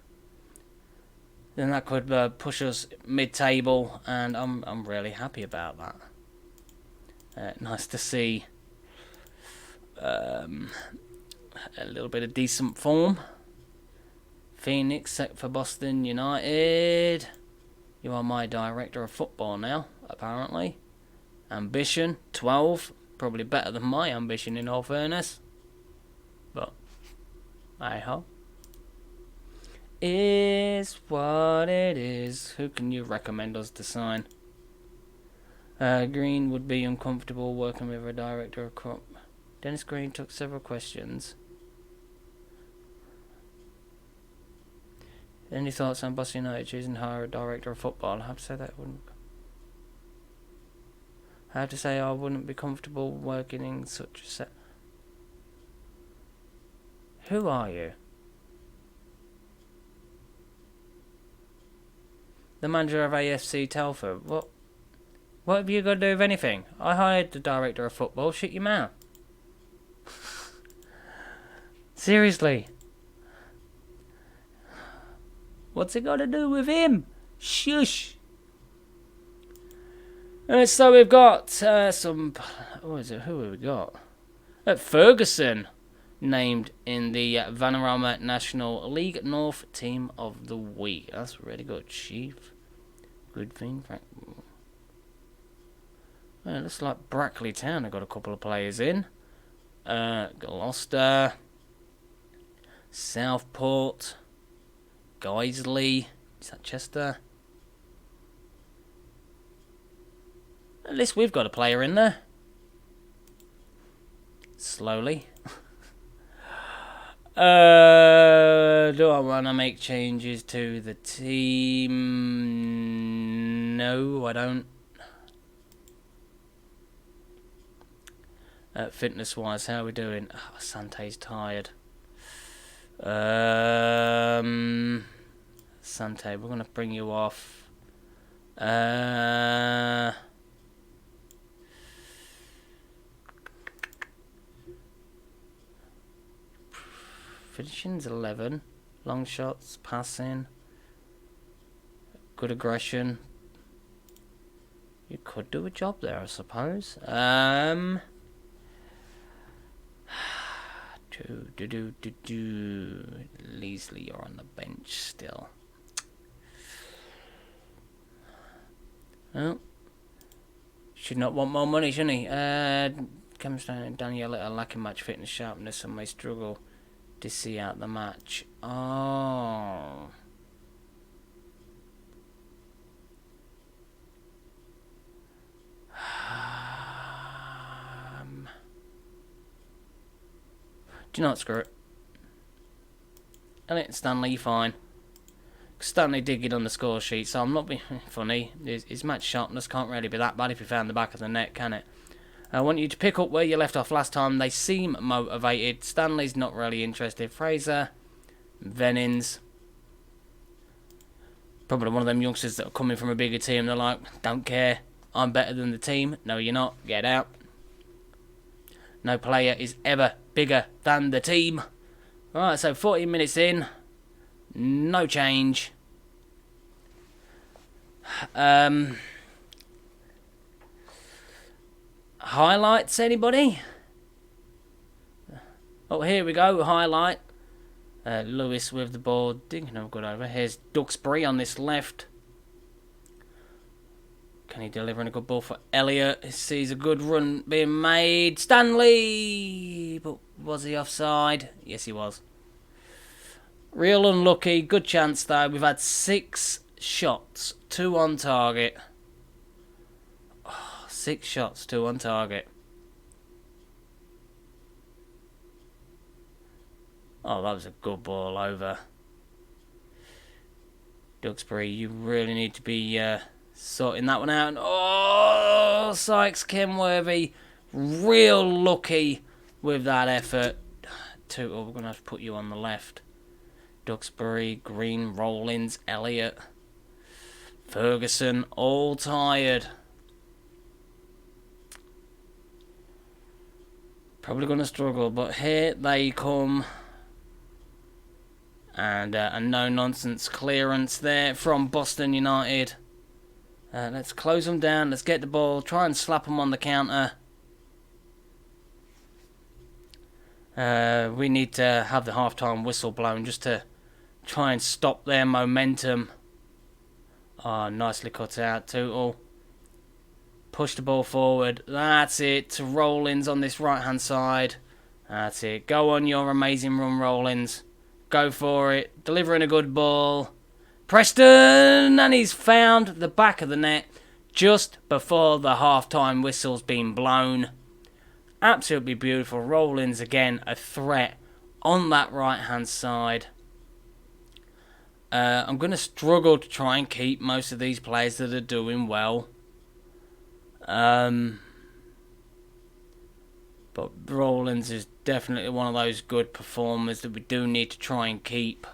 then that could push us mid-table, and I'm really happy about that. Nice to see a little bit of decent form. Phoenix set for Boston United. You are my director of football now, apparently. Ambition 12. Probably better than my ambition, in all fairness. But I hope. Is what it is. Who can you recommend us to sign? Green would be uncomfortable working with a director of crop. Dennis Green took several questions. Any thoughts on Boston United choosing to hire a director of football? I have to say that wouldn't. I have to say I wouldn't be comfortable working in such a set. Who are you? The manager of AFC Telford. What have you got to do with anything? I hired the director of football. Shut your mouth. Seriously. What's it got to do with him? Shush. So we've got some... What is it? Who have we got? Ferguson, named in the Vanarama National League North Team of the Week. That's really good, Chief. Good thing, Frank. Well, it looks like Brackley Town have got a couple of players in. Gloucester, Southport, Guiseley. Is that Chester? At least we've got a player in there. Slowly. Do I want to make changes to the team? No, I don't. Fitness-wise, how are we doing? Oh, Sante's tired. Sante, we're going to bring you off. Finishing's 11. Long shots, passing. Good aggression. You could do a job there, I suppose. Leasley, you're on the bench still. Well, should not want more money, shouldn't he? Comes down and Daniel a lacking match fitness, sharpness, and may struggle to see out the match. Oh. Do you know what? Screw it. Elliot Stanley, fine. Stanley did get on the score sheet, so I'm not being funny. His match sharpness can't really be that bad if you found the back of the net, can it? I want you to pick up where you left off last time. They seem motivated. Stanley's not really interested. Fraser, Venins. Probably one of them youngsters that are coming from a bigger team. They're like, don't care. I'm better than the team. No, you're not. Get out. No player is ever bigger than the team. Alright, so 40 minutes in. No change. Highlights, anybody? Oh, here we go. Highlight. Lewis with the ball. Dinking have got over. Here's Duxbury on this left. Can he deliver a good ball for Elliot? He sees a good run being made. Stanley! But was he offside? Yes, he was. Real unlucky. Good chance, though. We've had 6 shots. 2 on target. Oh, 6 shots, 2 on target. Oh, that was a good ball over. Duxbury, you really need to be sorting that one out. Oh, Sykes Kenworthy, real lucky with that effort. We're going to have to put you on the left. Duxbury, Green, Rollins, Elliott, Ferguson, all tired. Probably going to struggle, but here they come. And a no-nonsense clearance there from Boston United. Let's close them down. Let's get the ball. Try and slap them on the counter. We need to have the half-time whistle blown just to try and stop their momentum. Oh, nicely cut out. Tootle. Push the ball forward. That's it. To Rollins on this right-hand side. That's it. Go on your amazing run, Rollins. Go for it. Delivering a good ball. Preston! And he's found the back of the net just before the half-time whistle's been blown. Absolutely beautiful. Rollins again, a threat on that right-hand side. I'm going to struggle to try and keep most of these players that are doing well. But Rollins is definitely one of those good performers that we do need to try and keep.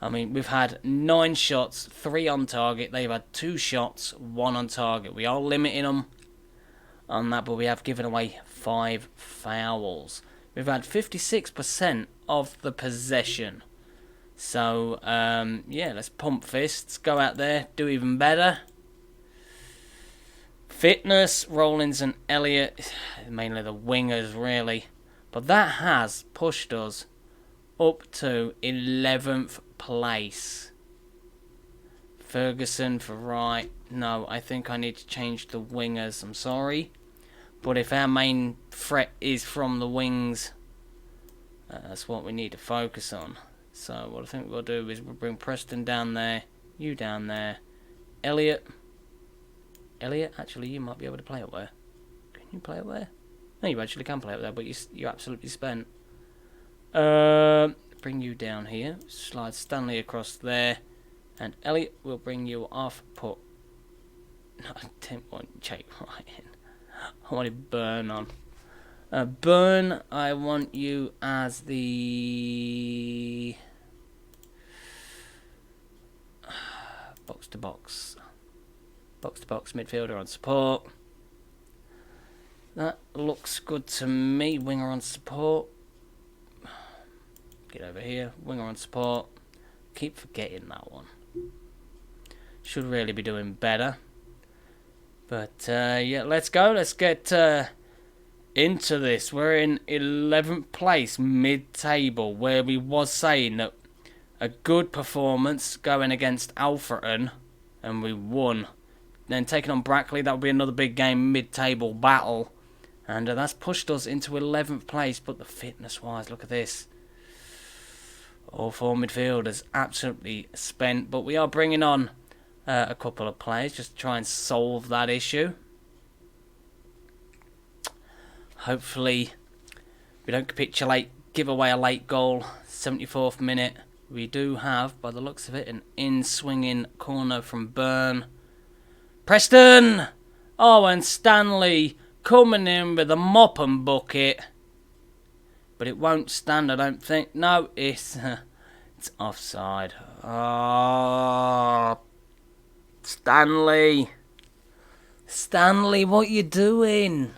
I mean, we've had 9 shots, 3 on target. They've had 2 shots, 1 on target. We are limiting them on that, but we have given away 5 fouls. We've had 56% of the possession. So, yeah, let's pump fists. Go out there, do even better. Fitness, Rollins and Elliott, mainly the wingers, really. But that has pushed us up to 11th place. Ferguson for right. No, I think I need to change the wingers. I'm sorry. But if our main threat is from the wings, that's what we need to focus on. So what I think we'll do is we'll bring Preston down there, you down there, Elliott, actually you might be able to play up there. Can you play up there? No, you actually can play up there, but you're absolutely spent. Bring you down here, slide Stanley across there, and Elliott will bring you off, put... No, I didn't want Jake right in. I wanted Burn on. Burn, I want you as the... box-to-box midfielder on support. That looks good to me. Winger on support. Get over here. Winger on support. Keep forgetting that one. Should really be doing better. But yeah, let's go. Let's get into this. We're in 11th place, mid-table, where we was saying that a good performance going against Alfreton, and we won. Then taking on Brackley, that would be another big game, mid-table battle. And that's pushed us into 11th place. But the fitness-wise, look at this. All four midfielders absolutely spent. But we are bringing on a couple of players just to try and solve that issue. Hopefully we don't capitulate, give away a late goal. 74th minute. We do have, by the looks of it, an in-swinging corner from Burn. Preston! Oh, and Stanley coming in with a mop and bucket. But it won't stand, I don't think. No, it's offside. Oh, Stanley. Stanley, what you doing?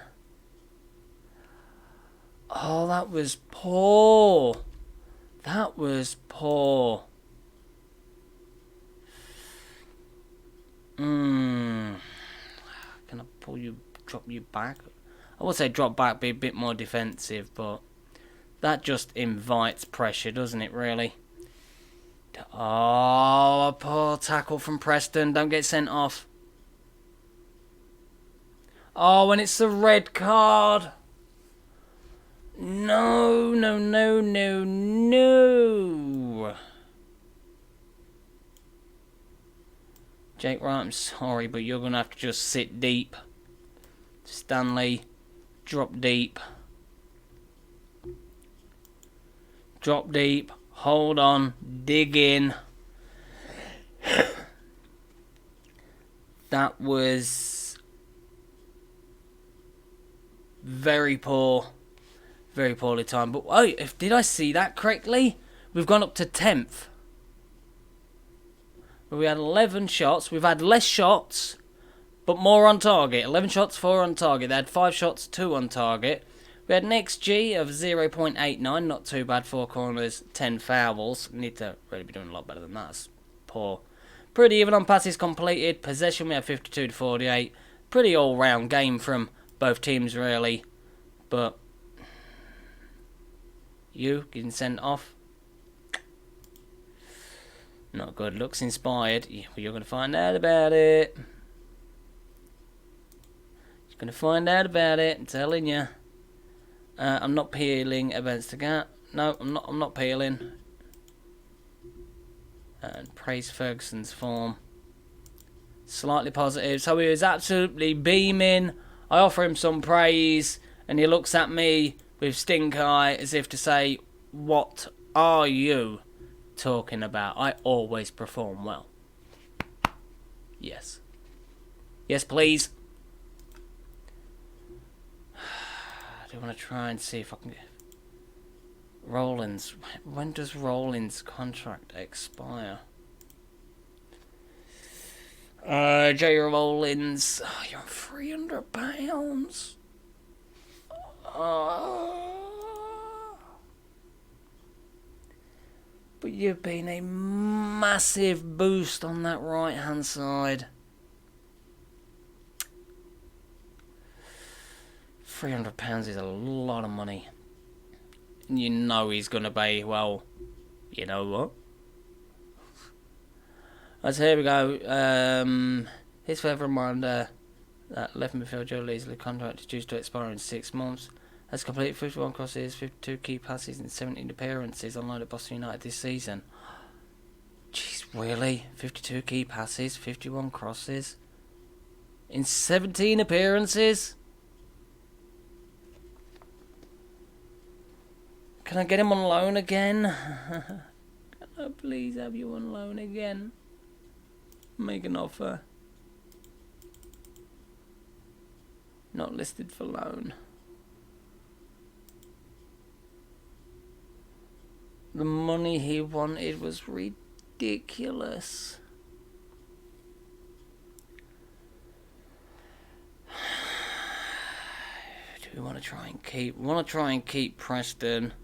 Oh, that was poor. That was poor. Can I pull you, drop you back? I would say drop back, be a bit more defensive, but that just invites pressure, doesn't it, really? Oh, a poor tackle from Preston. Don't get sent off. Oh, and it's the red card. No, no, no, no, no. Jake Wright, I'm sorry, but you're going to have to just sit deep. Stanley, drop deep. Drop deep. Hold on. Dig in. That was very poor. Very poorly timed. But oh, did I see that correctly? We've gone up to 10th. We had 11 shots. We've had less shots, but more on target. 11 shots, 4 on target. They had 5 shots, 2 on target. We had an XG of 0.89. Not too bad. 4 corners, 10 fouls. Need to really be doing a lot better than that. That's poor. Pretty even on passes completed. Possession, we had 52 to 48. Pretty all-round game from both teams, really. But you getting sent off. Not good. Looks inspired. You're going to find out about it. You're going to find out about it. I'm telling you. I'm not peeling against the gap. No, I'm not peeling. And praise Ferguson's form. Slightly positive. So he was absolutely beaming. I offer him some praise, and he looks at me with stink eye as if to say, "What are you talking about? I always perform well." Yes. Yes, please. I do want to try and see if I can get Rollins. When does Rollins' contract expire? J. Rollins. Oh, you're on £300. But you've been a massive boost on that right hand side. £300 is a lot of money. And you know he's going to be, well, you know what? So here we go. Here's for every reminder that left midfield Joe Leesley contract is due to expire in 6 months. Has completed 51 crosses, 52 key passes and 17 appearances on loan at Boston United this season. Jeez, really? 52 key passes, 51 crosses in 17 appearances? Can I get him on loan again? Can I please have you on loan again? Make an offer. Not listed for loan. The money he wanted was ridiculous. Do we want to try and keep? We want to try and keep Preston.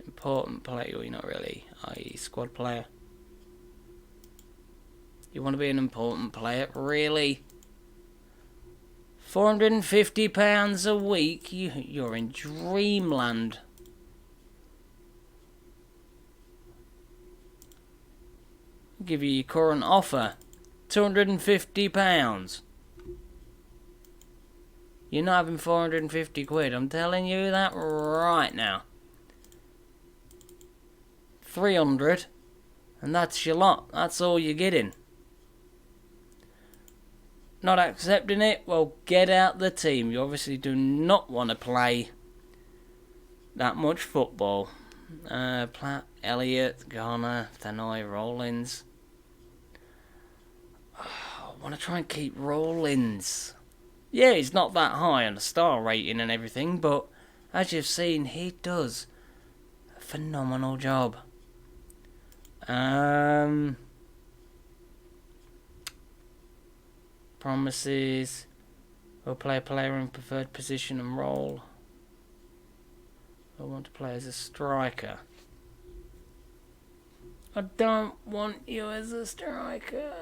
Important player, or you're not really, i.e. squad player. You want to be an important player, really? £450 a week? You're in dreamland. I'll give you your current offer. £250. You're not having 450 quid. I'm telling you that right now. 300, and that's your lot. That's all you're getting. Not accepting it? Well, get out the team. You obviously do not want to play that much football. Platt, Elliott, Garner, Thanoi, Rollins. I want to try and keep Rollins. Yeah, he's not that high on the star rating and everything, but as you've seen, he does a phenomenal job. Promises. We'll play a player in preferred position and role. I want to play as a striker. I don't want you as a striker.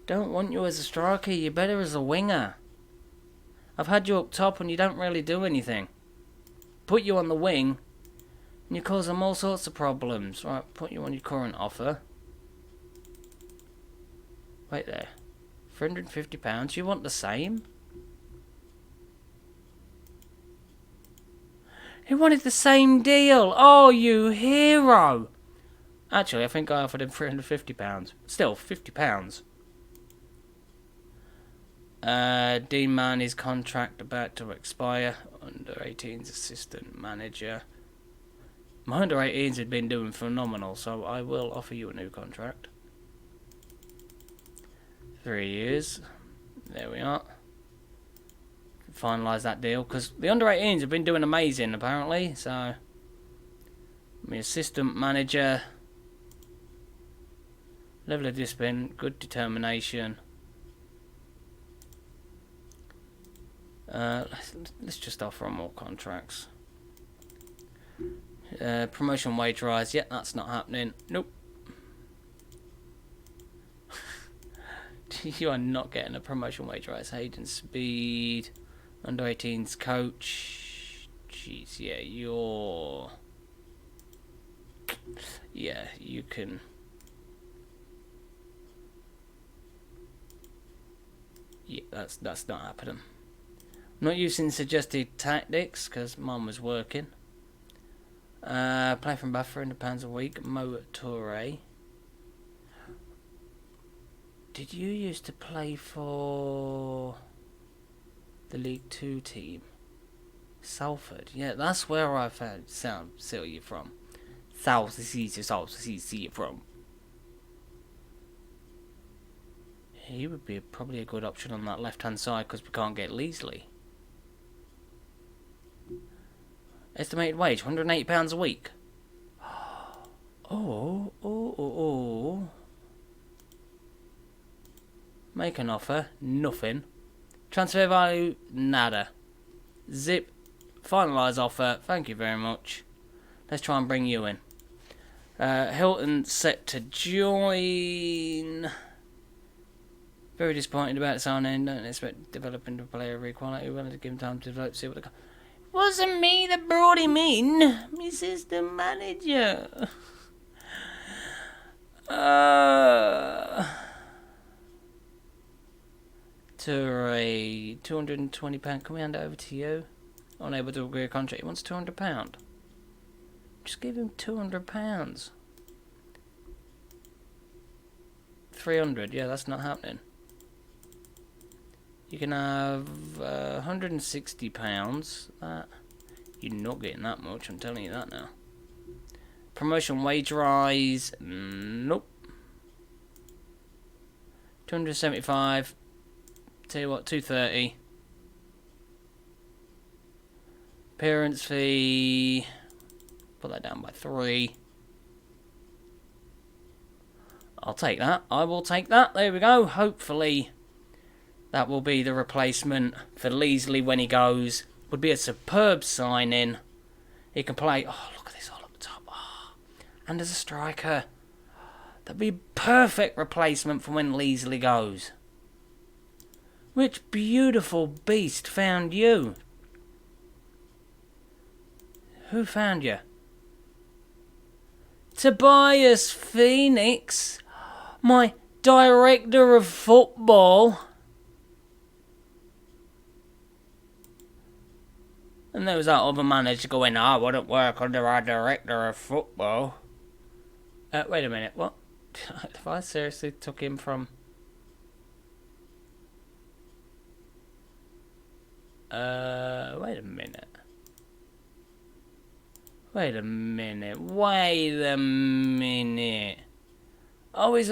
Don't want you as a striker. You're better as a winger. I've had you up top and you don't really do anything. Put you on the wing and you cause them all sorts of problems. Right, put you on your current offer. Wait there. £350, you want the same? He wanted the same deal. Oh, you hero. Actually, I think I offered him £350. Still, £50. Dean Mann, his contract about to expire. Under 18's assistant manager. My under 18s had been doing phenomenal, so I will offer you a new contract. 3 years. There we are. Finalise that deal, because the under 18s have been doing amazing apparently. So, my assistant manager. Level of discipline, good determination. Let's just offer more contracts. Promotion wage rise. Yeah, that's not happening. Nope. You are not getting a promotion wage rise. Hayden Speed, under 18's coach. Jeez, yeah, you're. Yeah, you can. Yeah, that's not happening. Not using suggested tactics because Mum was working. Play from Bath for £100 a week. Mo Toure. Did you used to play for the League 2 team? Salford. Yeah, that's where I found see you from. See you from. He would be probably a good option on that left-hand side because we can't get Leasley. Estimated wage, £180 a week. Oh. Make an offer. Nothing. Transfer value. Nada. Zip. Finalise offer. Thank you very much. Let's try and bring you in. Hilton set to join. Very disappointed about signing. Don't expect developing to play every quality. Willing to give him time to develop. See what the. Wasn't me that brought him in. My system manager. £220. Can we hand it over to you? Unable to agree a contract. He wants £200. Just give him £200. 300. Yeah, that's not happening. You can have £160. That you're not getting that much. I'm telling you that now. Promotion wage rise. Nope. 275. Tell you what, 230. Appearance fee. Put that down by 3. I'll take that. I will take that. There we go. Hopefully that will be the replacement for Leasley when he goes. Would be a superb sign-in. He can play. Oh, look at this all up the top. Oh. And as a striker. That'd be a perfect replacement for when Leasley goes. Which beautiful beast found you? Who found you? Tobias Phoenix, my director of football. And there was that other manager going, I wouldn't work under our director of football. Wait a minute, what? If I seriously took him from... wait a minute. Wait a minute. Oh, he was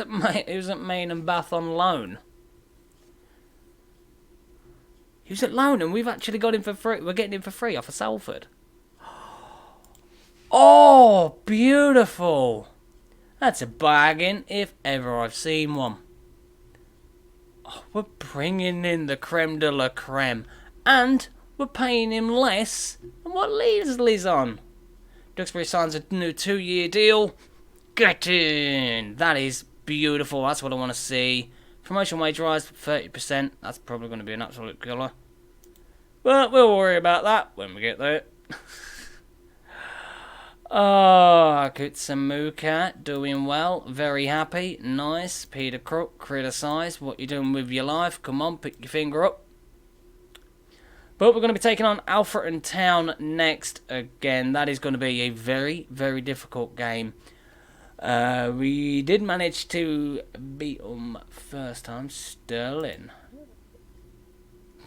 at Main and Bath on loan. He was at loan and we've actually got him for free. We're getting him for free off of Salford. Oh, beautiful. That's a bargain if ever I've seen one. Oh, we're bringing in the creme de la creme. And we're paying him less than what Leasley's on. Duxbury signs a new 2-year deal. Get in! That is beautiful. That's what I want to see. Promotion wage rise 30%. That's probably going to be an absolute killer. But we'll worry about that when we get there. Oh, Kutsamuka doing well. Very happy. Nice. Peter Crook criticised. What you doing with your life? Come on, pick your finger up. But we're going to be taking on Alfreton Town next again. That is going to be a very, very difficult game. We did manage to beat them first time. Sterling.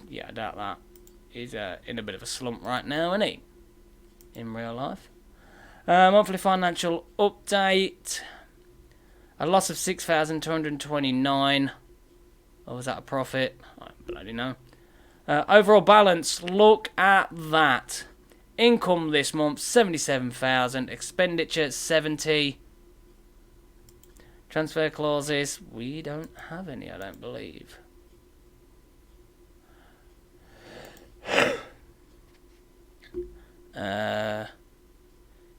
Yeah, I doubt that. He's in a bit of a slump right now, isn't he? In real life. Monthly financial update. A loss of 6,229. Or was that a profit? I don't bloody know. Overall balance, look at that. Income this month, 77,000. Expenditure, 70. Transfer clauses, we don't have any, I don't believe.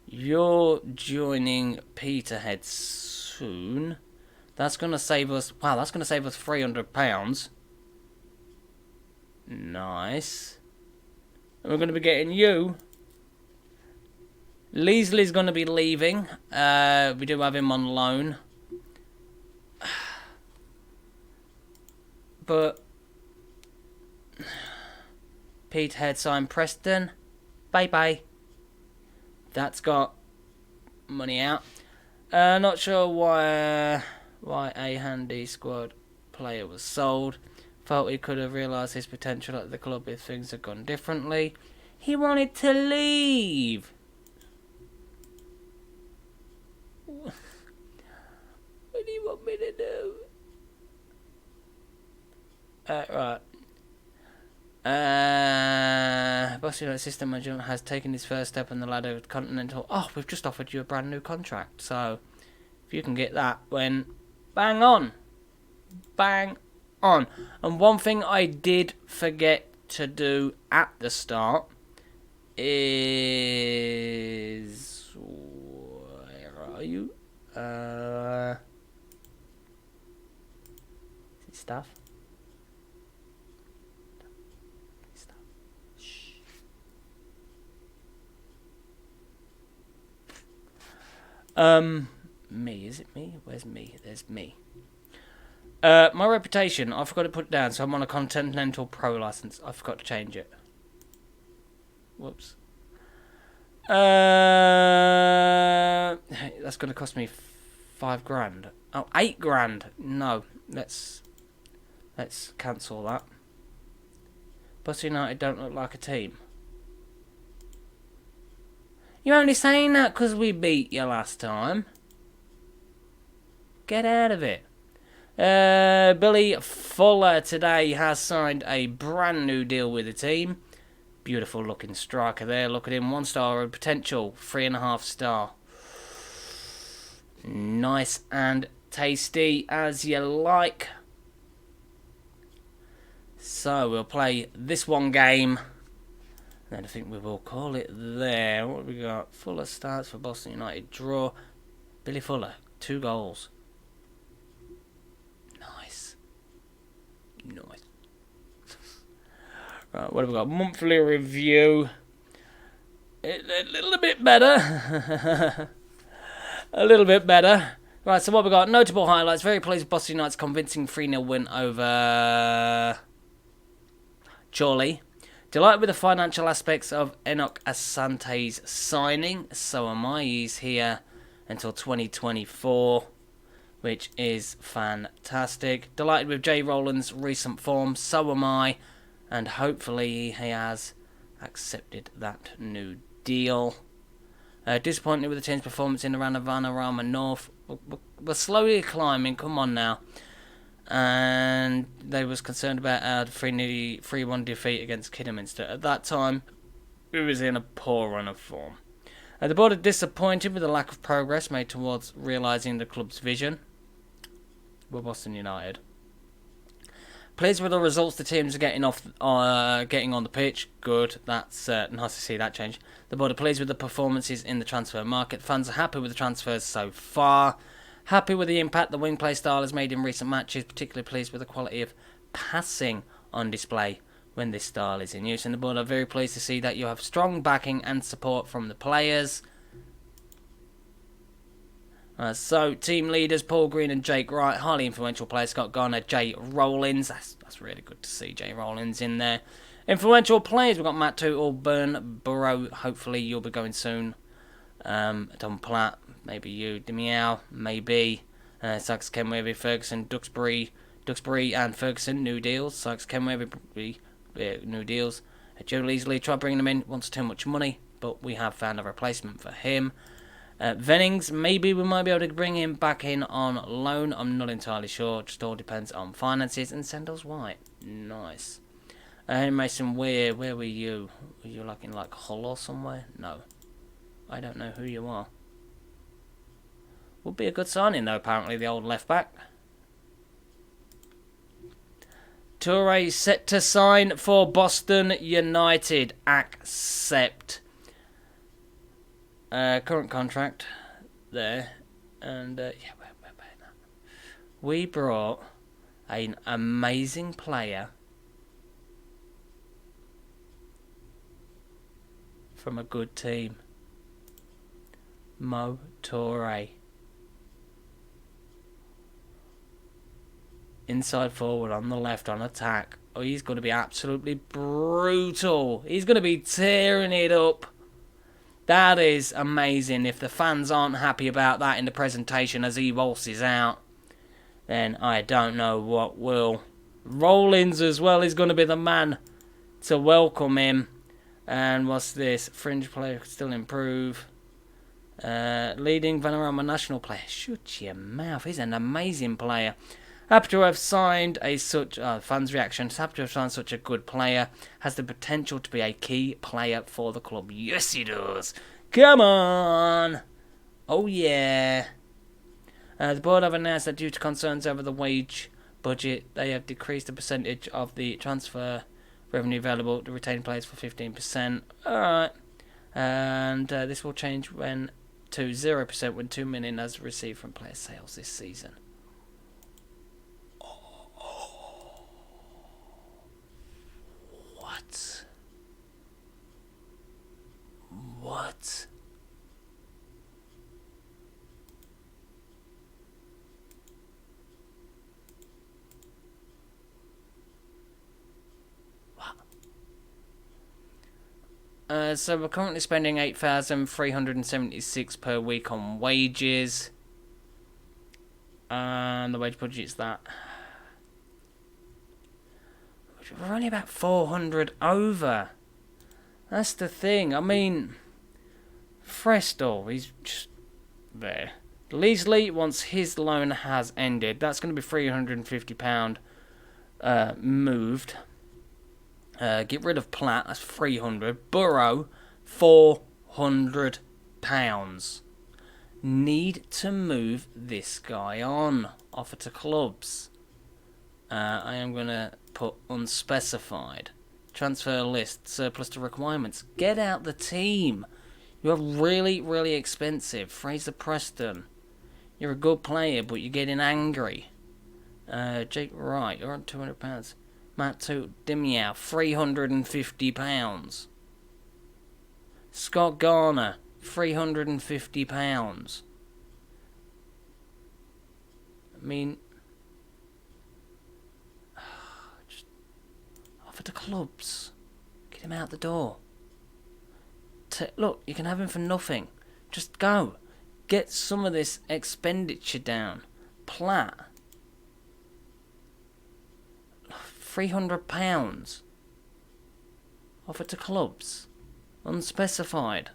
You're joining Peterhead soon. That's going to save us, wow, that's going to save us £300. Nice. And we're going to be getting you. Leasley's going to be leaving. We do have him on loan. But Peterhead signed Preston. Bye-bye. That's got money out. Not sure why a handy squad player was sold. Felt he could have realised his potential at the club if things had gone differently. He wanted to leave. What do you want me to do? Right. Barcelona assistant manager has taken his first step on the ladder of Continental. Oh, we've just offered you a brand new contract. So, if you can get that, when bang on. Bang on. And one thing I did forget to do at the start is... Where are you? Is it stuff? Me, is it me? Where's me? There's me. My reputation, I forgot to put it down, so I'm on a Continental Pro license. I forgot to change it. Whoops. That's going to cost me $5,000. Oh, $8,000. No, let's cancel that. Buster United don't look like a team. You're only saying that because we beat you last time. Get out of it. Billy Fuller today has signed a brand new deal with the team. Beautiful looking striker there. Look at him. 1 star of potential. 3.5 star. Nice and tasty as you like. So we'll play this one game. Then I think we will call it there. What have we got? Fuller starts for Boston United. Draw. Billy Fuller. 2 goals. Nice. Nice. Right, what have we got? Monthly review. A little bit better. A little bit better. Right, so what we got? Notable highlights. Very pleased with Boston United's convincing 3-0 win over Chorley. Delighted with the financial aspects of Enoch Asante's signing. So am I. He's here until 2024, which is fantastic. Delighted with Jay Rowland's recent form. So am I. And hopefully he has accepted that new deal. Disappointed with the team's performance in the round of Vanarama North. We're slowly climbing. Come on now. And they was concerned about our 3-1 defeat against Kidderminster. At that time, we was in a poor run of form. The board are disappointed with the lack of progress made towards realising the club's vision. We're Boston United. Pleased with the results the teams are getting on the pitch. Good. That's nice to see that change. The board are pleased with the performances in the transfer market. Fans are happy with the transfers so far. Happy with the impact the wing play style has made in recent matches. Particularly pleased with the quality of passing on display when this style is in use. And the board are very pleased to see that you have strong backing and support from the players. So, team leaders Paul Green and Jake Wright. Highly influential players. Scott Garner, Jay Rollins. That's really good to see Jay Rollins in there. Influential players. We've got Matt Tootle, Burn Burrow. Hopefully you'll be going soon. Don Platt. Maybe you, Demiao, maybe. Sykes, Kenway, Ferguson, Duxbury and Ferguson, new deals. Sykes, Kenway, new deals. Joe Leasley, tried bringing him in, wants too much money, but we have found a replacement for him. Vennings, maybe we might be able to bring him back in on loan. I'm not entirely sure, just all depends on finances. And Sandals White, nice. Mason Weir, where were you? Were you like in like Hull or somewhere? No. I don't know who you are. Would be a good signing though, apparently, the old left back. Toure set to sign for Boston United. Accept. Current contract there. And yeah, we brought an amazing player from a good team. Mo Toure. Inside forward on the left on attack. Oh, he's going to be absolutely brutal. He's going to be tearing it up. That is amazing. If the fans aren't happy about that in the presentation as he waltzes out, then I don't know what will. Rollins as well is going to be the man to welcome him. And what's this? Fringe player still improve. Leading Vanarama national player. Shut your mouth. He's an amazing player. Happy to have signed fans' reactions. Happy to have signed such a good player. Has the potential to be a key player for the club. Yes, he does. Come on. Oh, yeah. The board have announced that due to concerns over the wage budget. They have decreased the percentage of the transfer revenue available to retain players for 15%. Alright. And this will change when to 0% when 2 million is received from player sales this season. What? What? So we're currently spending 8,376 per week on wages. And the wage budget's that. We're only about 400 over. That's the thing. I mean, Frestall, he's just there. Leasley, once his loan has ended, that's going to be £350 moved. Get rid of Platt, that's 300. Burrow, £400. Need to move this guy on. Offer to clubs. I am going to put unspecified. Transfer list, surplus to requirements. Get out the team. You're really, really expensive. Fraser Preston. You're a good player, but you're getting angry. Jake Wright, you're on £200. Matt Dimiao, £350. Scott Garner, £350. I mean, just offer to clubs. Get him out the door. Look, you can have him for nothing. Just go. Get some of this expenditure down. Platt. £300. Offer to clubs. Unspecified.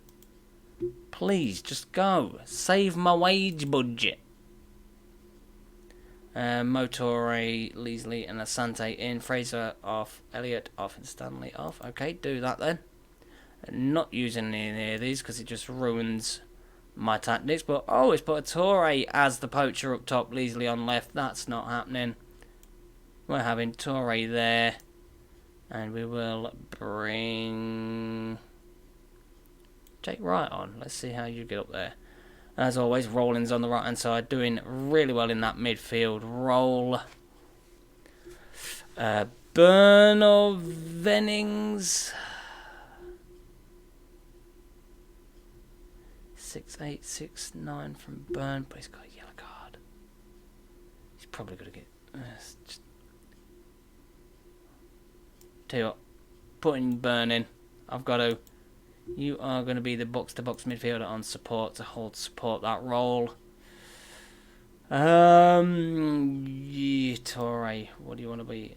Please, just go. Save my wage budget. Motore, Leasley and Asante in. Fraser off. Elliott off and Stanley off. Okay, do that then. Not using any of these because it just ruins my tactics. But, oh, it's put a Torre as the poacher up top. Leasley on left. That's not happening. We're having Torre there. And we will bring Jake Wright on. Let's see how you get up there. As always, Rollins on the right hand side, doing really well in that midfield role. Burn of Vennings. 6-8-6-9 from Burn, but he's got a yellow card. He's probably going to get. Tell you what, putting Burn in. I've got to. You are going to be the box-to-box midfielder on support to support that role. Yeah, Torre, what do you want to be?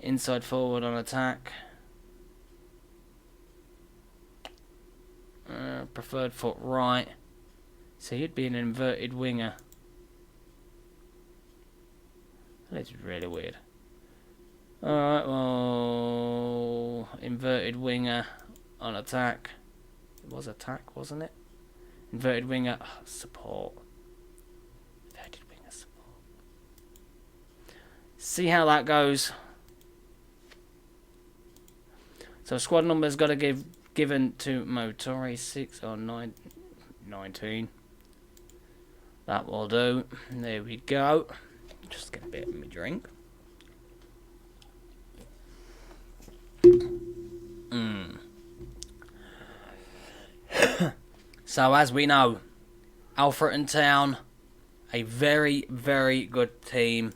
Inside forward on attack. Preferred foot right. So you'd be an inverted winger. That's really weird. Alright, well, inverted winger on attack. It was attack, wasn't it? Inverted winger support. Inverted winger support. See how that goes. So squad number's got to given to Motore 6 or 19. That will do. There we go. Just get a bit of my drink. So as we know, Alfreton Town, a very, very good team.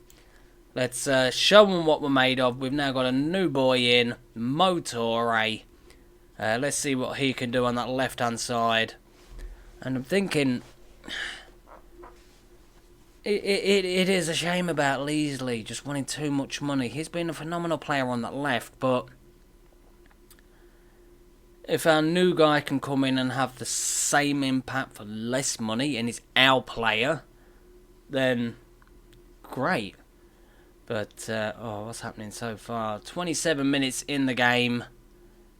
Let's show them what we're made of. We've now got a new boy in, Motore. Let's see what he can do on that left-hand side. And I'm thinking, it is a shame about Leasley just wanting too much money. He's been a phenomenal player on that left, but if our new guy can come in and have the same impact for less money and he's our player, then great. But, what's happening so far? 27 minutes in the game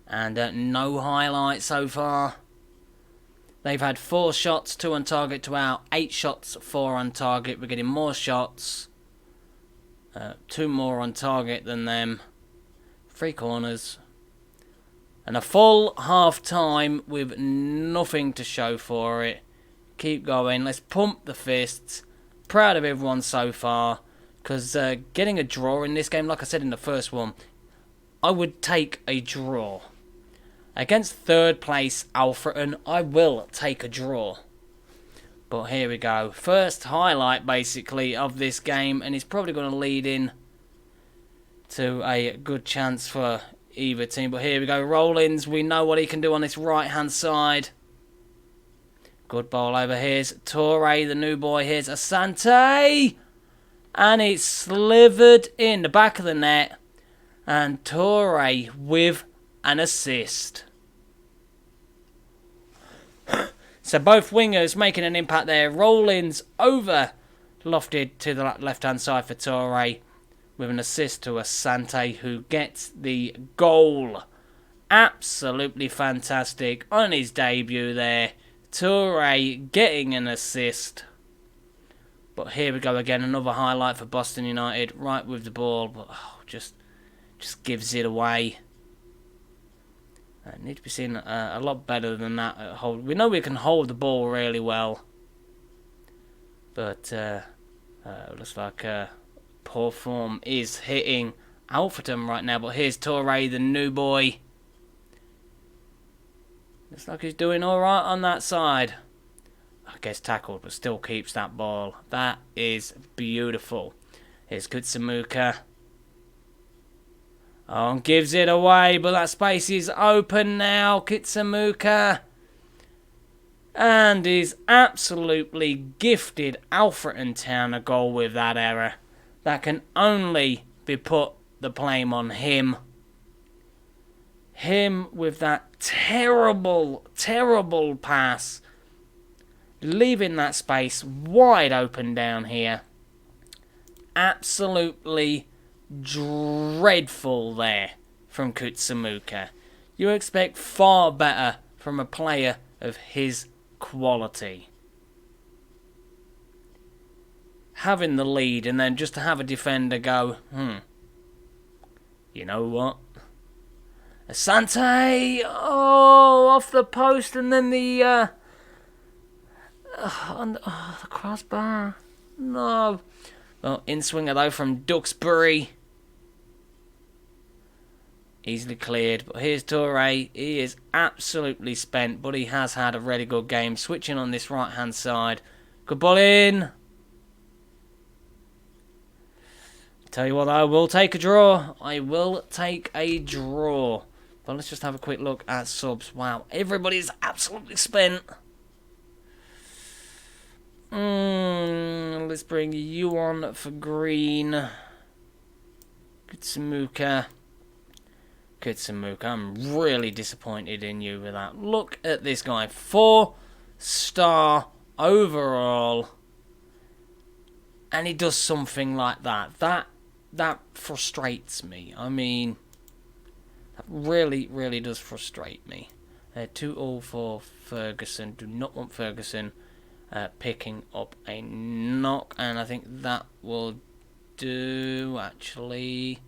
and no highlight so far. They've had 4 shots, 2 on target to our 8 shots, 4 on target. We're getting more shots. 2 more on target than them. 3 corners. And a full half time with nothing to show for it. Keep going. Let's pump the fists. Proud of everyone so far. Because getting a draw in this game, like I said in the first one, I would take a draw. Against third place Alfreton, I will take a draw. But here we go. First highlight, basically, of this game. And it's probably going to lead in to a good chance for either team. But here we go. Rollins, we know what he can do on this right-hand side. Good ball over. Here's Torre, the new boy. Here's Asante. And it's slivered in the back of the net. And Torre with an assist. So both wingers making an impact there. Rollins over lofted to the left-hand side for Torre with an assist to Asante, who gets the goal. Absolutely fantastic on his debut there. Torre getting an assist. But here we go again, another highlight for Boston United, right with the ball, but just gives it away. Need to be seen a lot better than that. We know we can hold the ball really well, but looks like poor form is hitting Alfreton right now. But here's Torre, the new boy. Looks like he's doing all right on that side. I guess tackled, but still keeps that ball. That is beautiful. Here's Kutsamuka. Oh, and gives it away, but that space is open now. Kitsamuka. And he's absolutely gifted Alfreton Town a goal with that error. That can only be put the blame on him. Him with that terrible, terrible pass. Leaving that space wide open down here. Absolutely dreadful there from Kutsamuka. You expect far better from a player of his quality. Having the lead and then just to have a defender go, you know what? Asante! Oh, off the post and then the crossbar. No. Well, in-swinger though from Duxbury. Easily cleared, but here's Torre. He is absolutely spent, but he has had a really good game. Switching on this right-hand side. Good ball in. Tell you what, I will take a draw. I will take a draw. But let's just have a quick look at subs. Wow, everybody's absolutely spent. Let's bring you on for green. Kutsamuka. Kutsamuka, I'm really disappointed in you with that. Look at this guy. 4-star overall. And he does something like that. That frustrates me. I mean, that really, really does frustrate me. 2-all for Ferguson. Do not want Ferguson picking up a knock. And I think that will do, actually.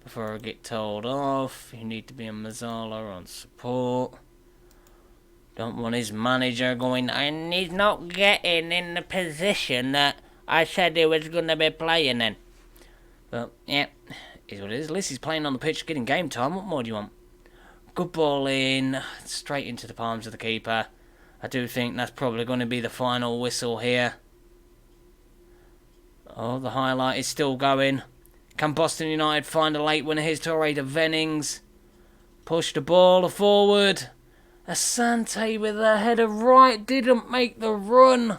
Before I get told off, you need to be a Mazzala on support. Don't want his manager going, and he's not getting in the position that I said he was going to be playing in. But, yeah, is what it is. At least he's playing on the pitch, getting game time. What more do you want? Good ball in, straight into the palms of the keeper. I do think that's probably going to be the final whistle here. Oh, the highlight is still going. Can Boston United find a late winner? Here's Torre to Vennings. Push the ball forward. Asante with a header right. Didn't make the run.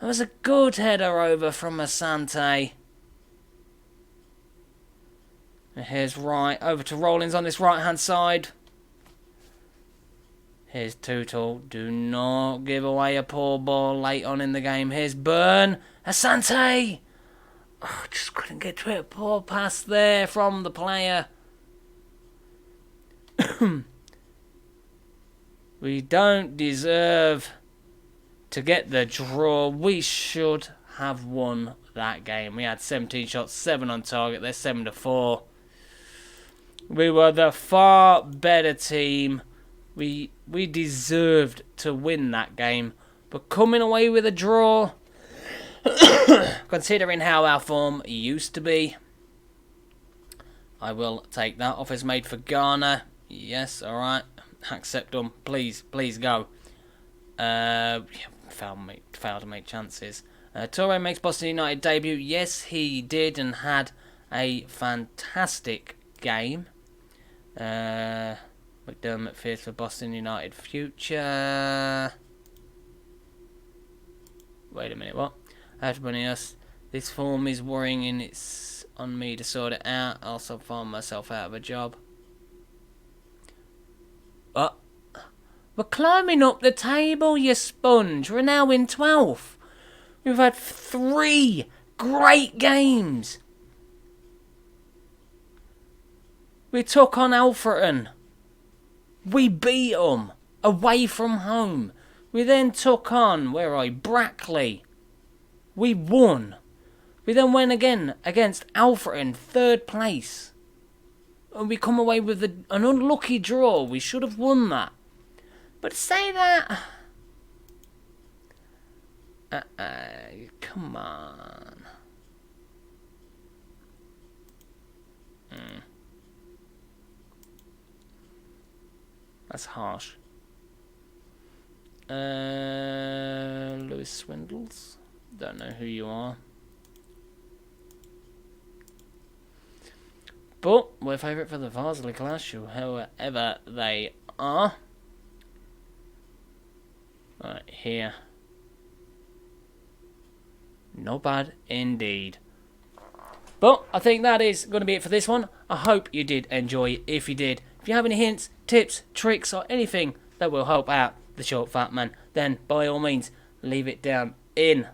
That was a good header over from Asante. And here's right. Over to Rollins on this right-hand side. Here's Tootle. Do not give away a poor ball late on in the game. Here's Byrne. Asante! Oh, just couldn't get to it. Poor pass there from the player. We don't deserve to get the draw. We should have won that game. We had 17 shots, 7 on target. They're 7-4. We were the far better team. We deserved to win that game. But coming away with a draw, considering how our form used to be, I will take that. Offers made for Ghana. Yes, alright. Accept them. Please go. Failed to make chances. Toure makes Boston United debut. Yes, he did and had a fantastic game. McDermott fears for Boston United future. Wait a minute, what? I have to bring us. This form is worrying and it's on me to sort it out. I also find myself out of a job. What? We're climbing up the table, you sponge. We're now in 12th. We've had 3 great games. We took on Alfreton. We beat them away from home. We then took on, Brackley. We won. We then went again against Alfreton, 3rd place. And we come away with an unlucky draw. We should have won that. But say that... come on. That's harsh. Lewis Swindles. Don't know who you are. But we're favourite for the Varsley Clash, whoever they are. Right, here. Not bad indeed. But I think that is going to be it for this one. I hope you did enjoy it. If you did, if you have any hints, tips, tricks, or anything that will help out the short fat man, then by all means leave it down in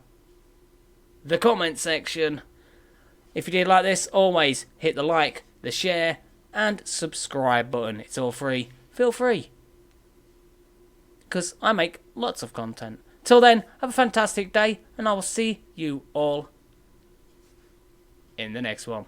the comment section. If you did like this, always hit the like, the share, and subscribe button. It's all free. Feel free, because I make lots of content. Till then, have a fantastic day, and I will see you all in the next one.